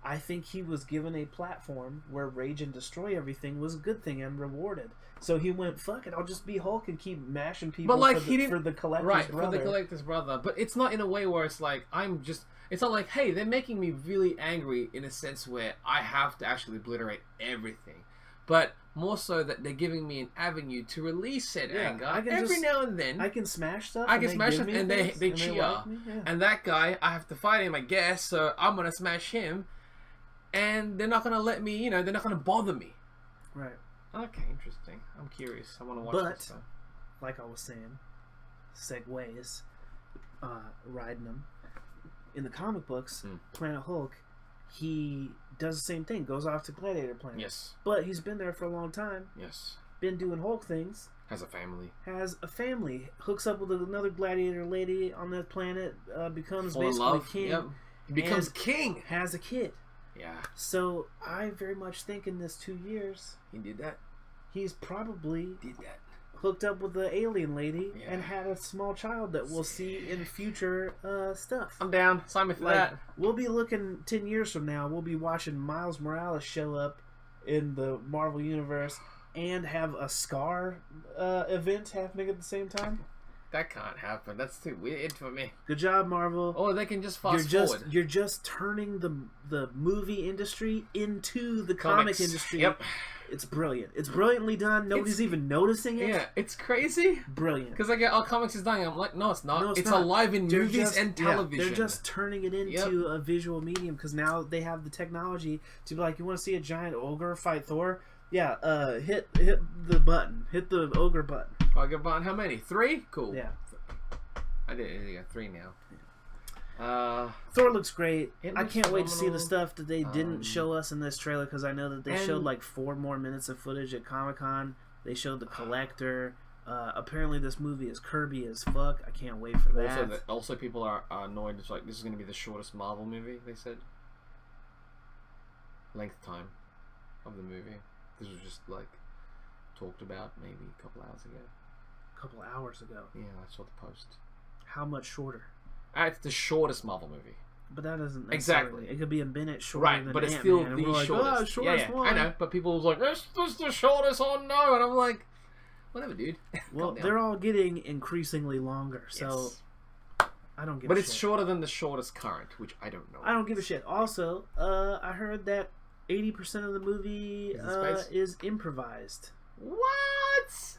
I think he was given a platform where rage and destroy everything was a good thing and rewarded. So he went, fuck it, I'll just be Hulk and keep mashing people for the Collector's brother. For the Collector's brother. But it's not in a way where it's like, it's not like, hey, they're making me really angry in a sense where I have to actually obliterate everything. But more so that they're giving me an avenue to release said anger every now and then. I can smash stuff. I can smash stuff and they cheer. And that guy, I have to fight him, I guess, so I'm going to smash him. And they're not going to let me, they're not going to bother me. Right. Okay, interesting. I'm curious. I want to watch this. But, like I was saying, segues, riding them. In the comic books, Planet Hulk, he does the same thing. Goes off to Gladiator Planet. Yes. But he's been there for a long time. Yes. Been doing Hulk things. Has a family. Hooks up with another gladiator lady on that planet. Becomes basically king. Yep. He becomes king. Has a kid. Yeah. So I very much think in this 2 years he did that. he's probably did that. Hooked up with the alien lady and had a small child that we'll see in future stuff. I'm down. Sign me for that. We'll be looking 10 years from now. We'll be watching Miles Morales show up in the Marvel Universe and have a Scar event happening at the same time. That can't happen. That's too weird for me. Good job, Marvel. Or they can just fast forward. You're just turning the movie industry into the comic industry. Yep. It's brilliant. It's brilliantly done. Nobody's even noticing it. Yeah, it's crazy. Brilliant. Because I get, comics is dying. I'm like, no, it's not. No, it's not. Alive in movies and television. Yeah, they're just turning it into a visual medium because now they have the technology to be like, you want to see a giant ogre fight Thor? Yeah, hit the button. Hit the ogre button. Ogre button. How many? 3? Cool. Yeah. I got 3 now. Thor looks great. I can't wait to see the stuff that they didn't show us in this trailer because I know that they showed like 4 more minutes of footage at Comic-Con. They showed the Collector. Apparently this movie is Kirby as fuck. I can't wait for that. Also people are annoyed. It's like, this is going to be the shortest Marvel movie, they said. Length time of the movie. This was just like talked about maybe a couple hours ago. A couple hours ago? Yeah, I saw the post. How much shorter? It's the shortest Marvel movie. But that doesn't exactly. It could be a minute shorter right, than but it's Ant-Man, still the like, shortest. Shortest one. I know, but people was like, this is the shortest. Oh no! And I'm like, whatever, dude. Well, they're all getting increasingly longer, so I don't give. But a it's shit. shorter than the shortest current, which I don't know. I don't give a shit. Also, I heard that 80% of the movie is improvised. What?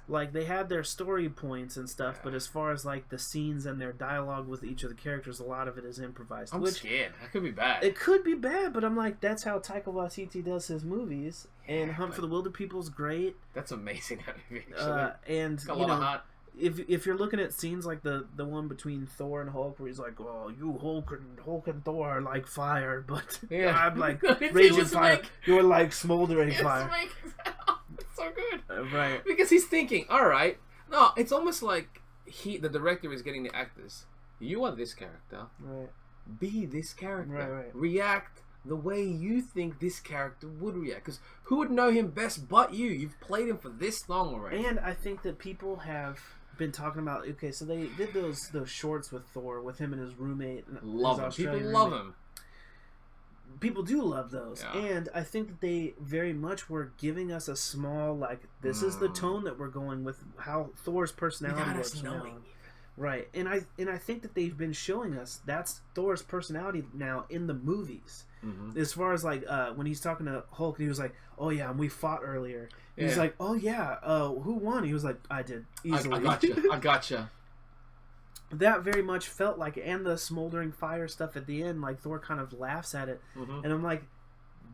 Like, they had their story points and stuff, but as far as, like, the scenes and their dialogue with each of the characters, a lot of it is improvised. I'm scared. That could be bad. It could be bad, but I'm like, that's how Taika Waititi does his movies. And Hunt for the Wilder People's great. That's amazing, that movie, actually. And, it's got a lot of heart. If you're looking at scenes like the one between Thor and Hulk, where he's like, "Oh, you Hulk and Thor are like fire, but I'm like raging fire. You're like smoldering fire." It's so good, right? Because he's thinking, all right, no, it's almost like the director is getting the actors. You are this character, right? Be this character, right? React the way you think this character would react. Because who would know him best but you? You've played him for this long already. And I think that people have been talking about, okay, so they did those shorts with Thor, with him and his roommate. Love him. People love him. People do love those. Yeah. And I think that they very much were giving us a small, like, this is the tone that we're going with, how Thor's personality works now. Right. And I think that they've been showing us that's Thor's personality now in the movies. Mm-hmm. As far as, like, when he's talking to Hulk, he was like, "Oh yeah, and we fought earlier." Yeah. He's like, "Oh yeah, who won?" He was like, "I did, easily." I gotcha. That very much felt like, and the smoldering fire stuff at the end, like Thor kind of laughs at it, and I'm like,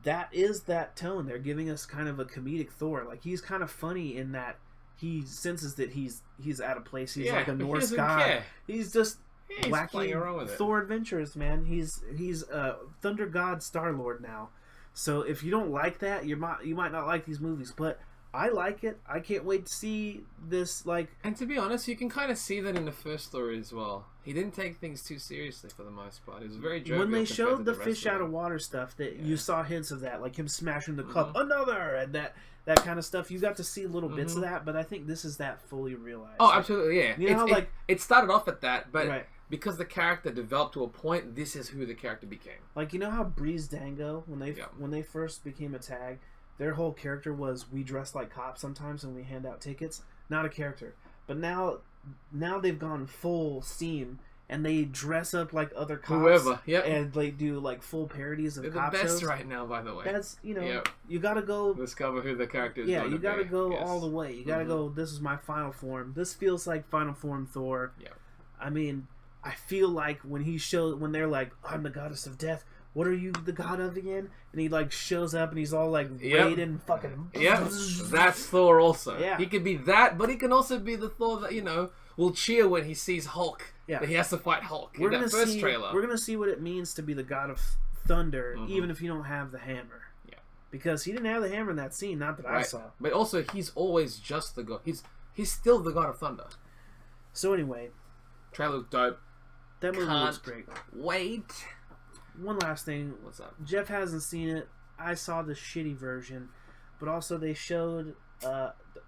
that is that tone. They're giving us kind of a comedic Thor. Like, he's kind of funny in that he senses that he's out of place. He's like a Norse god. Care. He's just wacky Thor adventures, man. He's Thunder God Star-Lord now. So if you don't like that, you might not like these movies, but I like it. I can't wait to see this, like... And to be honest, you can kind of see that in the first story as well. He didn't take things too seriously for the most part. He was very jovial. When they showed the fish out of water stuff, that you saw hints of that, like him smashing the cup, another, and that kind of stuff. You got to see little bits of that, but I think this is that fully realized. Oh, absolutely, yeah. You know, it started off at that, but because the character developed to a point, this is who the character became. Like, you know how Breeze Dango, when they first became a tag, their whole character was, we dress like cops sometimes and we hand out tickets. Not a character. But now they've gone full steam and they dress up like other cops. Whoever, yep. And they do like full parodies of cop shows. They're the best right now, by the way. That's, you gotta go... Discover who the character is. Yeah, you gotta go all the way. You gotta go, this is my final form. This feels like final form Thor. Yeah. I mean, I feel like when they're like, I'm the goddess of death, what are you the god of again? And he like shows up and he's all like raiding fucking... Yep, that's Thor also. Yeah. He could be that, but he can also be the Thor that, will cheer when he sees Hulk. Yeah. That he has to fight Hulk in that first trailer. We're going to see what it means to be the god of thunder, even if you don't have the hammer. Yeah. Because he didn't have the hammer in that scene, not that I saw. But also, he's always just the god. He's still the god of thunder. So anyway. Trailer looked dope. That movie looks great. Wait. One last thing. What's up? Jeff hasn't seen it. I saw the shitty version. But also they showed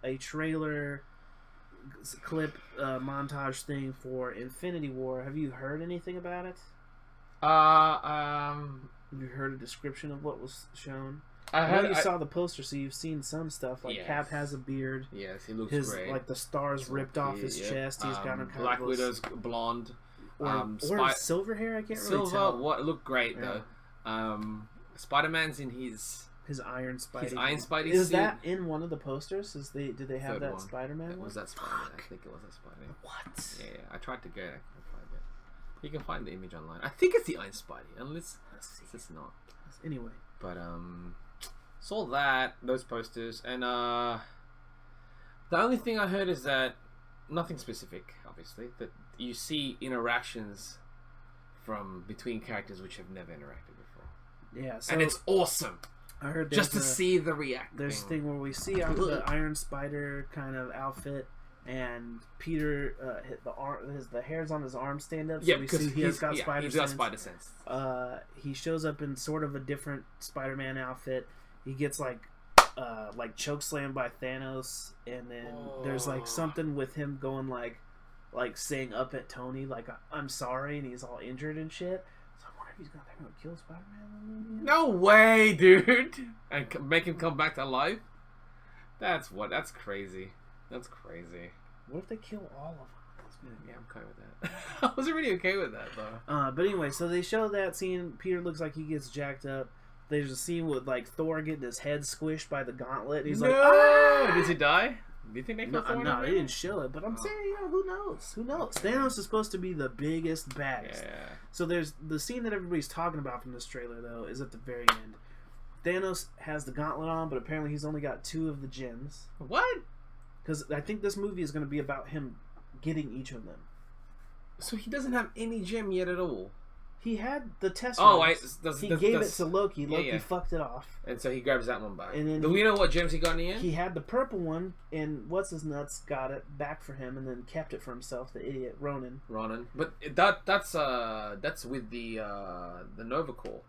a trailer clip montage thing for Infinity War. Have you heard anything about it? Have you heard a description of what was shown? I know you saw the poster, so you've seen some stuff. Like, yes. Cap has a beard. Yes, he looks great. Like, the stars ripped off his chest. He's got a kind Black Widow's blonde. Or silver hair, I can't really tell. What looked great, though. Spider-Man's in his Iron Spidey Is suit. that in one of the posters? Did they have that Spider-Man? Was that Spider-Man? I think it was that Spider-Man. What? Yeah, I tried to get it. I couldn't find it. You can find the image online. I think it's the Iron Spidey, unless it's not. Anyway. But, saw those posters, and, the only thing I heard is that, nothing specific, obviously, that you see interactions from between characters which have never interacted before. Yeah, so and it's awesome. I heard just to see the react. There's a thing where we see the Iron Spider kind of outfit, and Peter, the hairs on his arm stand up. So we see he's got spider sense. He shows up in sort of a different Spider-Man outfit. He gets like chokeslammed by Thanos, and then there's like something with him going like saying up at Tony like I'm sorry, and he's all injured and shit. So I wonder if they're gonna kill Spider-Man. No way, dude! And make him come back to life. That's crazy. That's crazy. What if they kill all of them? Yeah, I'm okay with that. I was already okay with that though. But anyway, so they show that scene. Peter looks like he gets jacked up. There's a scene with like Thor getting his head squished by the gauntlet. He's like, "Ah!" Does he die? Do you think they kill Thor? No, they didn't show it. But I'm saying, who knows? Who knows? Okay. Thanos is supposed to be the biggest, baddest. Yeah. So there's the scene that everybody's talking about from this trailer, though, is at the very end. Thanos has the gauntlet on, but apparently he's only got 2 of the gems. What? Because I think this movie is going to be about him getting each of them. So he doesn't have any gem yet at all. He had the test. He gave it to Loki. Loki fucked it off, and so he grabs that one back. And then do we know what gems he got in the end? He had the purple one, and what's his nuts got it back for him, and then kept it for himself. The idiot Ronan. But that's with the Nova Core.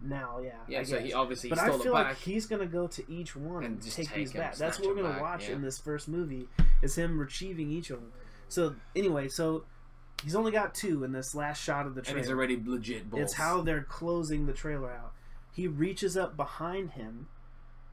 Now, yeah. Yeah, so he obviously but stole I feel it back. like he's gonna go to each one and just take these back. That's what we're gonna watch in this first movie. Is him retrieving each of them. So anyway, he's only got 2 in this last shot of the trailer. And he's already legit balls. It's how they're closing the trailer out. He reaches up behind him,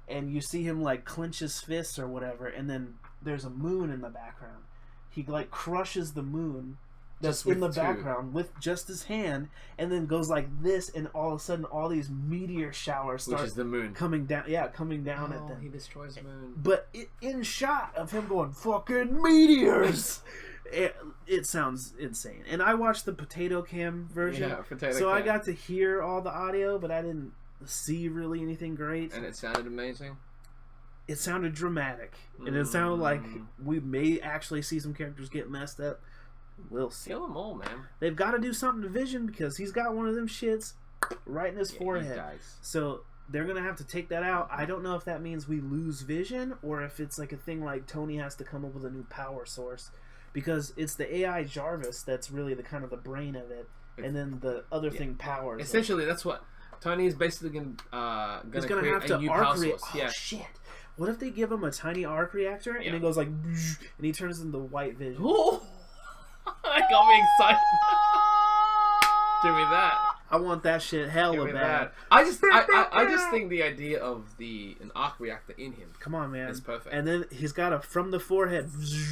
and you see him like clench his fists or whatever, and then there's a moon in the background. He like crushes the moon that's in the background with just his hand, and then goes like this, and all of a sudden all these meteor showers start which is the moon coming down. Yeah, coming down at them. He destroys the moon. But in shot of him going fucking meteors. It sounds insane. And I watched the potato cam version. So I got to hear all the audio, but I didn't see really anything great. And it sounded amazing? It sounded dramatic. And it sounded like we may actually see some characters get messed up. We'll see. Kill them all, man. They've got to do something to Vision because he's got one of them shits right in his forehead. He dies. So they're going to have to take that out. I don't know if that means we lose Vision or if it's like a thing like Tony has to come up with a new power source. Because it's the AI Jarvis that's really the kind of the brain of it, and then the other thing powers. Essentially, that's what Tony is basically going to create have to a new power source. Oh shit! What if they give him a tiny arc reactor and it goes like, and he turns into White Vision? Ooh. That got me excited. Give me that. I want that shit hella bad. I just think the idea of an arc reactor in him. Come on, man. It's perfect. And then he's got from the forehead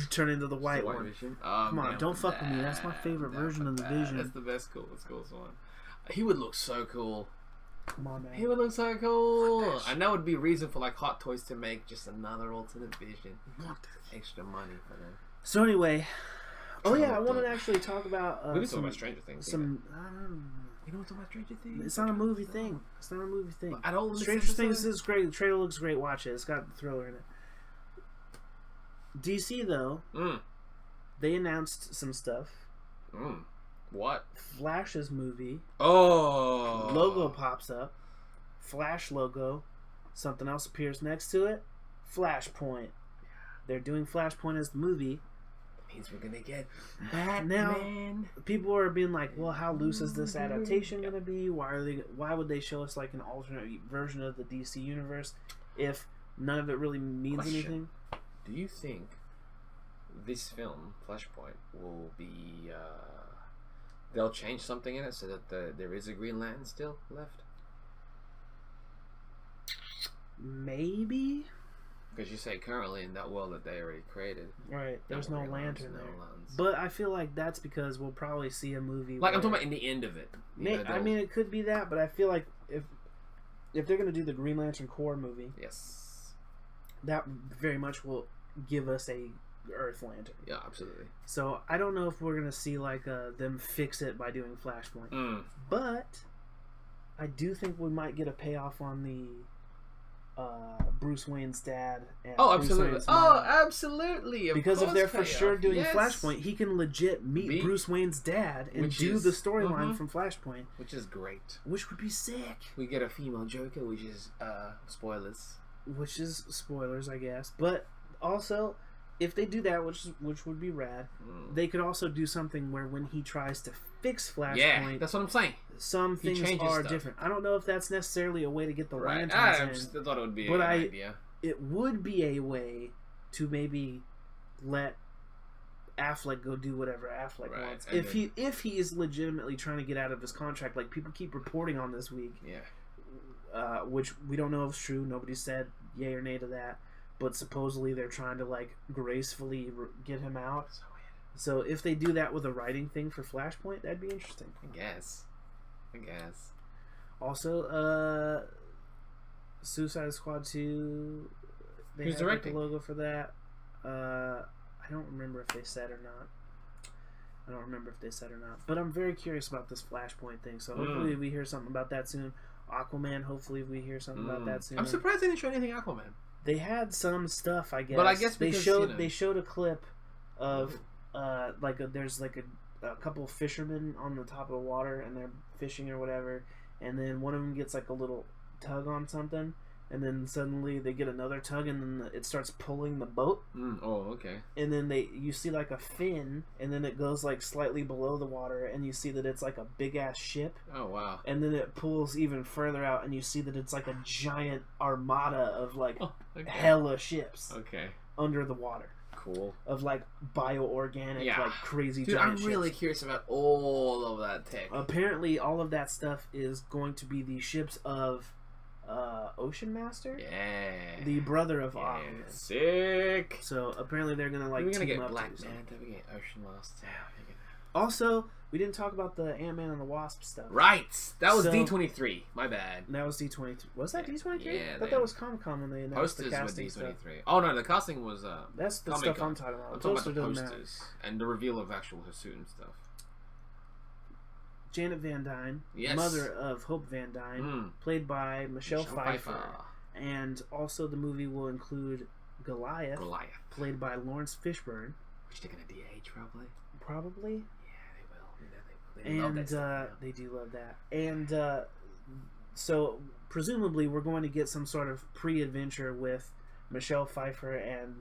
turn into the white one. Vision. Come on, don't fuck with me. That's my favorite version of the Vision. That's the best cool. That's cool one. He would look so cool. Come on, man. He would look so cool. I know it'd be reason for like Hot Toys to make just another alternate Vision. Extra money for them. So anyway, I want to actually talk about. We can talk about Stranger Things. You know what's about Stranger Things? It's not a movie thing. It's not a movie thing. At all. Stranger Things is great. The trailer looks great. Watch it. It's got the thriller in it. DC though, they announced some stuff. What? Flash's movie. Oh. Logo pops up. Flash logo. Something else appears next to it. Flashpoint. They're doing Flashpoint as the movie. Means we're gonna get Batman. Now, people are being like, "Well, how loose is this adaptation gonna be? Why would they show us like an alternate version of the DC universe if none of it really means anything?" Do you think this film, Flashpoint, will be... they'll change something in it so that there is a Green Lantern still left? Maybe. Because you say currently in that world that they already created, right? There's no lantern there. But I feel like that's because we'll probably see a movie. Like I'm talking about in the end of it. I mean, it could be that, but I feel like if they're gonna do the Green Lantern Corps movie, yes, that very much will give us a Earth Lantern. Yeah, absolutely. So I don't know if we're gonna see like them fix it by doing Flashpoint, but I do think we might get a payoff on the Bruce Wayne's dad. And absolutely. Absolutely. Because if they're for sure doing Flashpoint, he can legit meet Bruce Wayne's dad and do the storyline from Flashpoint, which is great. Which would be sick. We get a female Joker, which is spoilers. Which is spoilers, I guess. But also, if they do that, which would be rad, they could also do something where when he tries to fix Flashpoint, that's what I'm saying. Some things are different. I don't know if that's necessarily a way to get the lanterns in. I thought it would be an idea. It would be a way to maybe let Affleck go do whatever Affleck wants. If he is legitimately trying to get out of his contract, like people keep reporting on this week, which we don't know if it's true. Nobody said yay or nay to that, but supposedly they're trying to like gracefully get him out. So if they do that with a writing thing for Flashpoint, that'd be interesting. I guess. Also, Suicide Squad 2. Who's directing? The logo for that. I don't remember if they said or not. But I'm very curious about this Flashpoint thing. So hopefully we hear something about that soon. Aquaman. Hopefully we hear something about that soon. I'm surprised they didn't show anything Aquaman. They had some stuff, I guess. But I guess because, they showed a clip of there's a couple fishermen on the top of the water and they're fishing or whatever, and then one of them gets like a little tug on something, and then suddenly they get another tug and then it starts pulling the boat. Okay. And then you see like a fin, and then it goes like slightly below the water, and you see that it's like a big ass ship. Oh wow. And then it pulls even further out, and you see that it's like a giant armada of like hella ships. Okay. Under the water. Cool. Of like bioorganic, like crazy. Dude, giant I'm really ships. Curious about all of that tech. Apparently, all of that stuff is going to be the ships of Ocean Master. Yeah. The brother of Aquaman. Sick. So apparently they're gonna like. We're gonna team get up Black Manta. We get Ocean Master. Also, we didn't talk about the Ant-Man and the Wasp stuff. Right. That was D23. My bad. That was D23. Was that D23? Yeah. I thought that was Comic-Con when they announced the casting with D23. stuff. Oh no, the casting was that's the Comic-Con. stuff I'm talking about. I'm talking about the posters and the reveal of actual suit and stuff. Janet Van Dyne, mother of Hope Van Dyne, played by Michelle Pfeiffer. And also the movie will include Goliath, played by Lawrence Fishburne. Which they're gonna de-age probably. Probably. Yeah, they will. And they do love that. And so presumably we're going to get some sort of pre-adventure with Michelle Pfeiffer and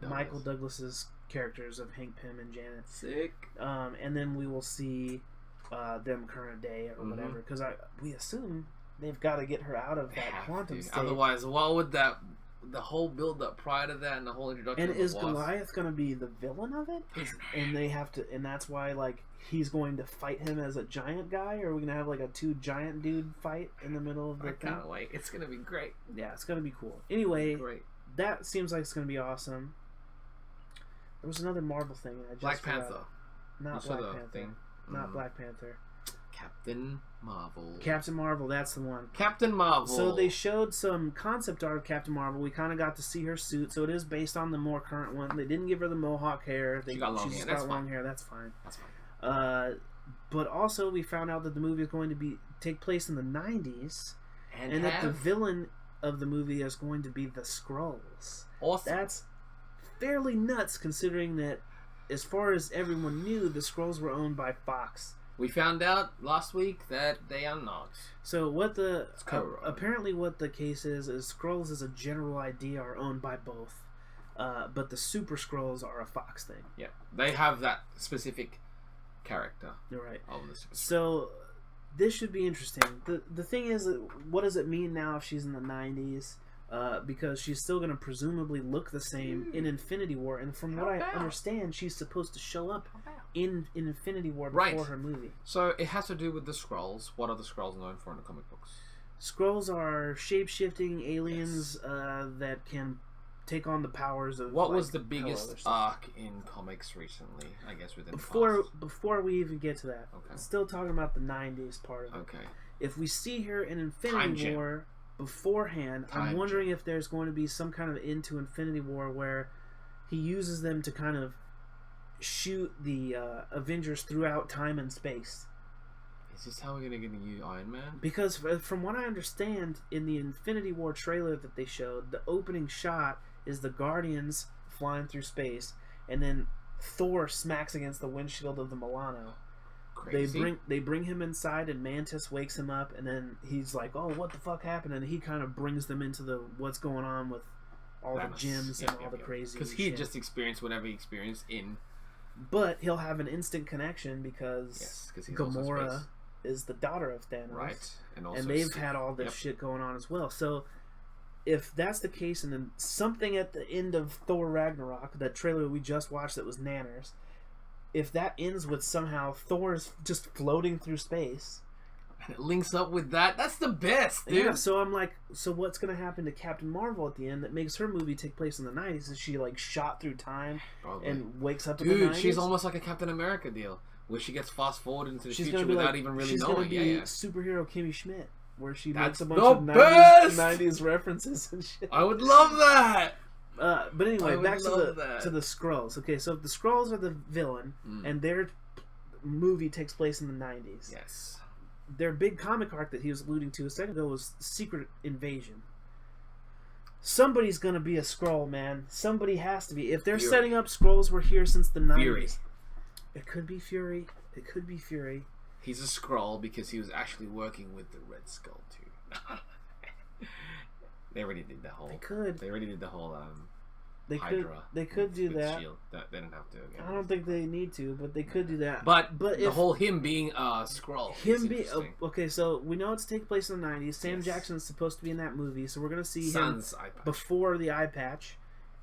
Michael Douglas's characters of Hank Pym and Janet. Sick. And then we will see them current day or whatever, because we assume they've got to get her out of that quantum state. Otherwise, what would the whole build up prior to that and the whole introduction? And is Goliath going to be the villain of it? And they have to, and that's why like he's going to fight him as a giant guy, or are we going to have like a two giant dude fight in the middle of the thing? I can't wait. It's going to be great. Yeah, it's going to be cool. Anyway, that seems like it's going to be awesome. There was another Marvel thing. I just Black Panther. Not Black Panther. Not Black Panther. Captain Marvel. Captain Marvel, that's the one. Captain Marvel. So they showed some concept art of Captain Marvel. We kind of got to see her suit, so it is based on the more current one. They didn't give her the mohawk hair. She got long hair. Got long hair. That's fine. That's fine. But also, we found out that the movie is going to take place in the 90s, and that the villain of the movie is going to be the Skrulls. Awesome. That's fairly nuts, considering that, as far as everyone knew, the Skrulls were owned by Fox. We found out last week that they are not. So apparently what the case is Skrulls as a general idea are owned by both, but the Super Skrulls are a Fox thing. Yeah, they have that specific character. You're right. Of the Super Skrulls. So this should be interesting. The thing is, what does it mean now if she's in the 90s? because she's still going to presumably look the same in Infinity War. And from what I understand, she's supposed to show up in Infinity War before her movie. So it has to do with the Skrulls. What are the Skrulls known for in the comic books? Skrulls are shape-shifting aliens that can take on the powers of... What was the biggest arc in comics recently, I guess, within the past? Before we even get to that, still talking about the 90s part of it. Okay. If we see her in Infinity War beforehand, I'm wondering if there's going to be some kind of into Infinity War where he uses them to kind of shoot the Avengers throughout time and space. Is this how we're going to get a new Iron Man? Because from what I understand, in the Infinity War trailer that they showed, the opening shot is the Guardians flying through space, and then Thor smacks against the windshield of the Milano. Crazy. They bring him inside, and Mantis wakes him up, and then he's like, "Oh, what the fuck happened?" And he kind of brings them into the what's going on with all the gems and all the crazy. Because he just experienced whatever he experienced in. But he'll have an instant connection because Gamora is the daughter of Thanos, right? And they've had all this shit going on as well. So if that's the case, and then something at the end of Thor Ragnarok, that trailer we just watched that was nanners, if that ends with somehow Thor's just floating through space, and it links up with that, that's the best, dude. Yeah, so I'm like, so what's going to happen to Captain Marvel at the end that makes her movie take place in the 90s? Is she like shot through time and wakes up in the 90s? Dude, she's almost like a Captain America deal, where she gets fast forwarded into the future without even really knowing. She's going to be superhero Kimmy Schmidt, where she makes a bunch of 90s references and shit. I would love that! But anyway, back to the Skrulls. Okay, so if the Skrulls are the villain, and their movie takes place in the 90s. Yes. Their big comic arc that he was alluding to a second ago was Secret Invasion. Somebody's gonna be a Skrull, man. Somebody has to be. If they're setting up Skrulls were here since the 90s. Fury. It could be Fury. It could be Fury. He's a Skrull because he was actually working with the Red Skull too. They already did the whole. They could. They already did the whole. Hydra. They could do that. Shield. They didn't have to. Again. I don't think they need to, but they could do that. But the whole him being a Skrull. Him being okay. So we know it's taking place in the 90s. Sam Jackson's supposed to be in that movie, so we're gonna see him before the eye patch.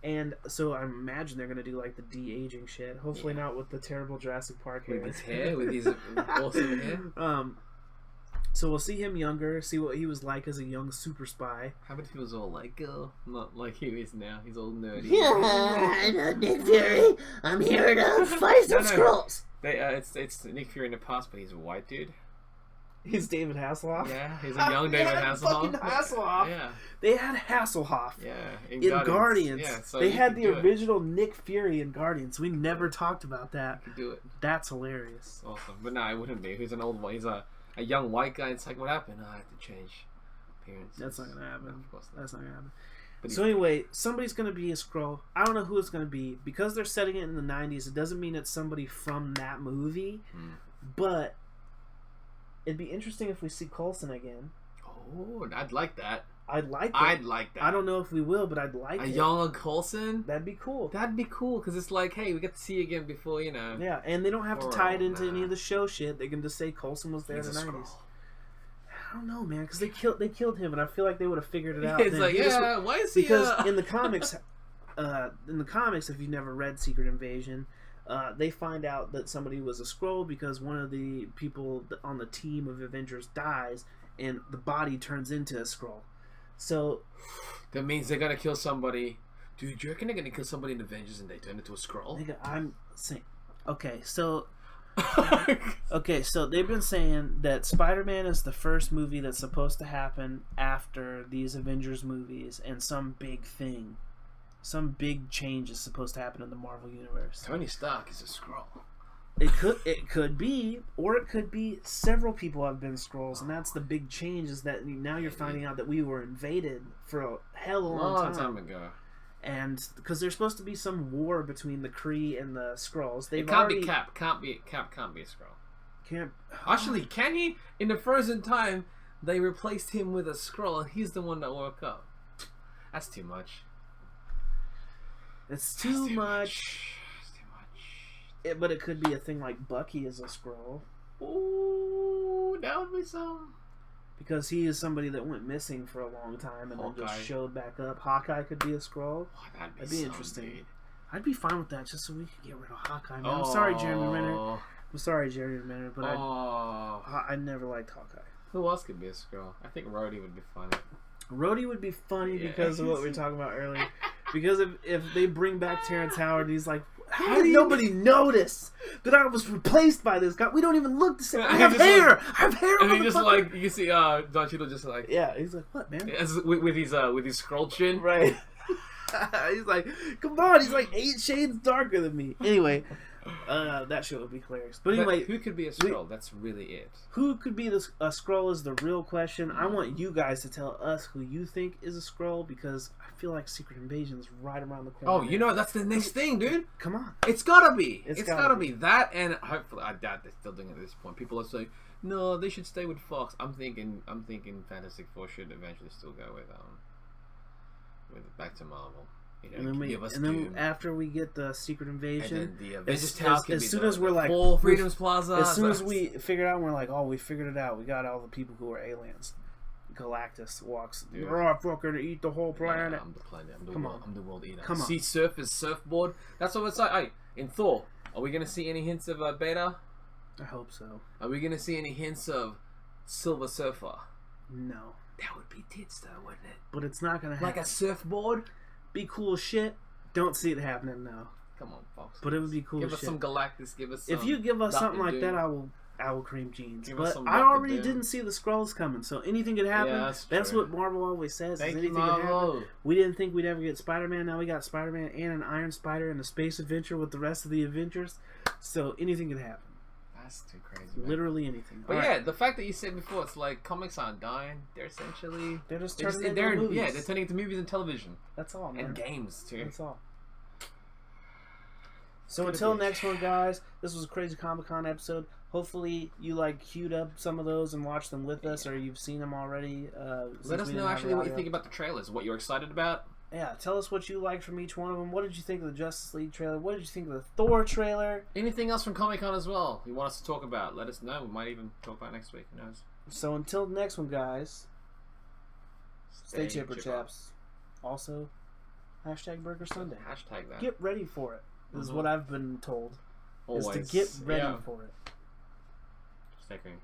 And so I imagine they're gonna do like the de-aging shit. Hopefully not with the terrible Jurassic Park hair. With his hair, with his awesome hair. So we'll see him younger, see what he was like as a young super spy. How about if he was all like, not like he is now? He's all nerdy. Yeah, Nick Fury. I'm here to fight some Skrulls. It's Nick Fury in the past, but he's a white dude. He's David Hasselhoff. Yeah, he's a young David Hasselhoff. Hasselhoff. Yeah. They had Hasselhoff. Yeah. In Guardians. Yeah, so they had the original Nick Fury in Guardians. We never talked about that. You could do it. That's hilarious. Awesome. But no, it wouldn't be. He's an old one. He's a young white guy. It's like, what happened? I have to change appearance. That's not gonna happen. Of course not. That's not gonna happen. So anyway, somebody's gonna be a Skrull. I don't know who it's gonna be because they're setting it in the 90s. It doesn't mean it's somebody from that movie, but it'd be interesting if we see Coulson again. Oh, I'd like that. I'd like it. I'd like that. I don't know if we will, but I'd like it. A young Coulson? That'd be cool. That'd be cool, because it's like, hey, we get to see you again before, you know. Yeah, and they don't have to tie it into any of the show shit. They can just say Coulson was there in the 90s. I don't know, man, because they killed him, and I feel like they would have figured it out. It's like, why is he... Because in the comics, if you've never read Secret Invasion, they find out that somebody was a Skrull because one of the people on the team of Avengers dies, and the body turns into a Skrull. So that means they're gonna kill somebody. Dude, do you reckon they're gonna kill somebody in Avengers and they turn into a Skrull? I'm saying, okay, so they've been saying that Spider-Man is the first movie that's supposed to happen after these Avengers movies, and some big change is supposed to happen in the Marvel universe. Tony Stark is a Skrull. It could be, or it could be several people have been Skrulls, and that's the big change. Is that now you're finding out that we were invaded for a hell of a long time ago, and because there's supposed to be some war between the Kree and the Skrulls. It can't be Cap. Can't be a Skrull. Actually, can he? In the frozen time, they replaced him with a Skrull, and he's the one that woke up. That's too much. It's too much. But it could be a thing like Bucky is a Skrull. Ooh, that would be some. because he is somebody that went missing for a long time and then just showed back up. Hawkeye could be a Skrull. Oh, that'd be interesting. Good. I'd be fine with that just so we could get rid of Hawkeye, man. I'm sorry, Jeremy Renner. I'm sorry, Jeremy Renner, but I never liked Hawkeye. Who else could be a Skrull? I think Rhodey would be funny. Rhodey would be funny because of what we were talking about earlier. Because if they bring back Terrence Howard, he's like, how did nobody notice that I was replaced by this guy? We don't even look the same. I have hair. I have hair. And he just like, you can see Don Cheadle just like, yeah, he's like, what, man? With his Skrull chin, right? He's like, come on, he's like 8 shades darker than me. Anyway, that show would be hilarious. But anyway, who could be a Skrull? That's really it. Who could be a Skrull is the real question. I want you guys to tell us who you think is a Skrull, because I feel like Secret Invasion is right around the corner. Oh, you know, that's the next thing, dude. Come on. It's gotta be. It's gotta be. That, and hopefully, I doubt they're still doing it at this point. People are saying, no, they should stay with Fox. I'm thinking Fantastic Four should eventually still go with back to Marvel. You know, and then after we get the Secret Invasion, and then the Avengers House, as soon as we're like Freedom's Plaza, as soon as we figure it out, and we're like, oh, we figured it out. We got all the people who are aliens. Galactus walks. We're all fucking eat the whole planet. Yeah, I'm the planet. I'm the world eater. Come on. See Surfer's surfboard. That's what it's like. Hey, in Thor, are we gonna see any hints of Beta? I hope so. Are we gonna see any hints of Silver Surfer? No. That would be tits, though, wouldn't it? But it's not gonna happen. Like a surfboard. Be cool shit. Don't see it happening now. Come on, Fox. But it would be cool. Give us some Galactus. Give us some. If you give us something like that, I will cream jeans. But I already didn't see the Skrulls coming, so anything could happen. Yeah, that's what Marvel always says. Anything could happen. We didn't think we'd ever get Spider-Man. Now we got Spider-Man and an Iron Spider and a space adventure with the rest of the Avengers. So anything could happen. That's too crazy, man. Literally anything. But yeah, the fact that you said before, it's like comics aren't dying. They're essentially... They're just turning into movies. Yeah, they're turning into movies and television. That's all, man. And games, too. That's all. So until next one, guys, this was a Crazy Comic-Con episode. Hopefully you queued up some of those and watched them with us, or you've seen them already. Let us know actually what you think about the trailers, what you're excited about. Yeah, tell us what you liked from each one of them. What did you think of the Justice League trailer? What did you think of the Thor trailer? Anything else from Comic-Con as well you want us to talk about? Let us know. We might even talk about it next week. Who knows? So until the next one, guys, stay chipper chaps. Also, #Burger Sunday. Hashtag that. Get ready for it. This is what I've been told. Always. Is to get ready for it. Stay green.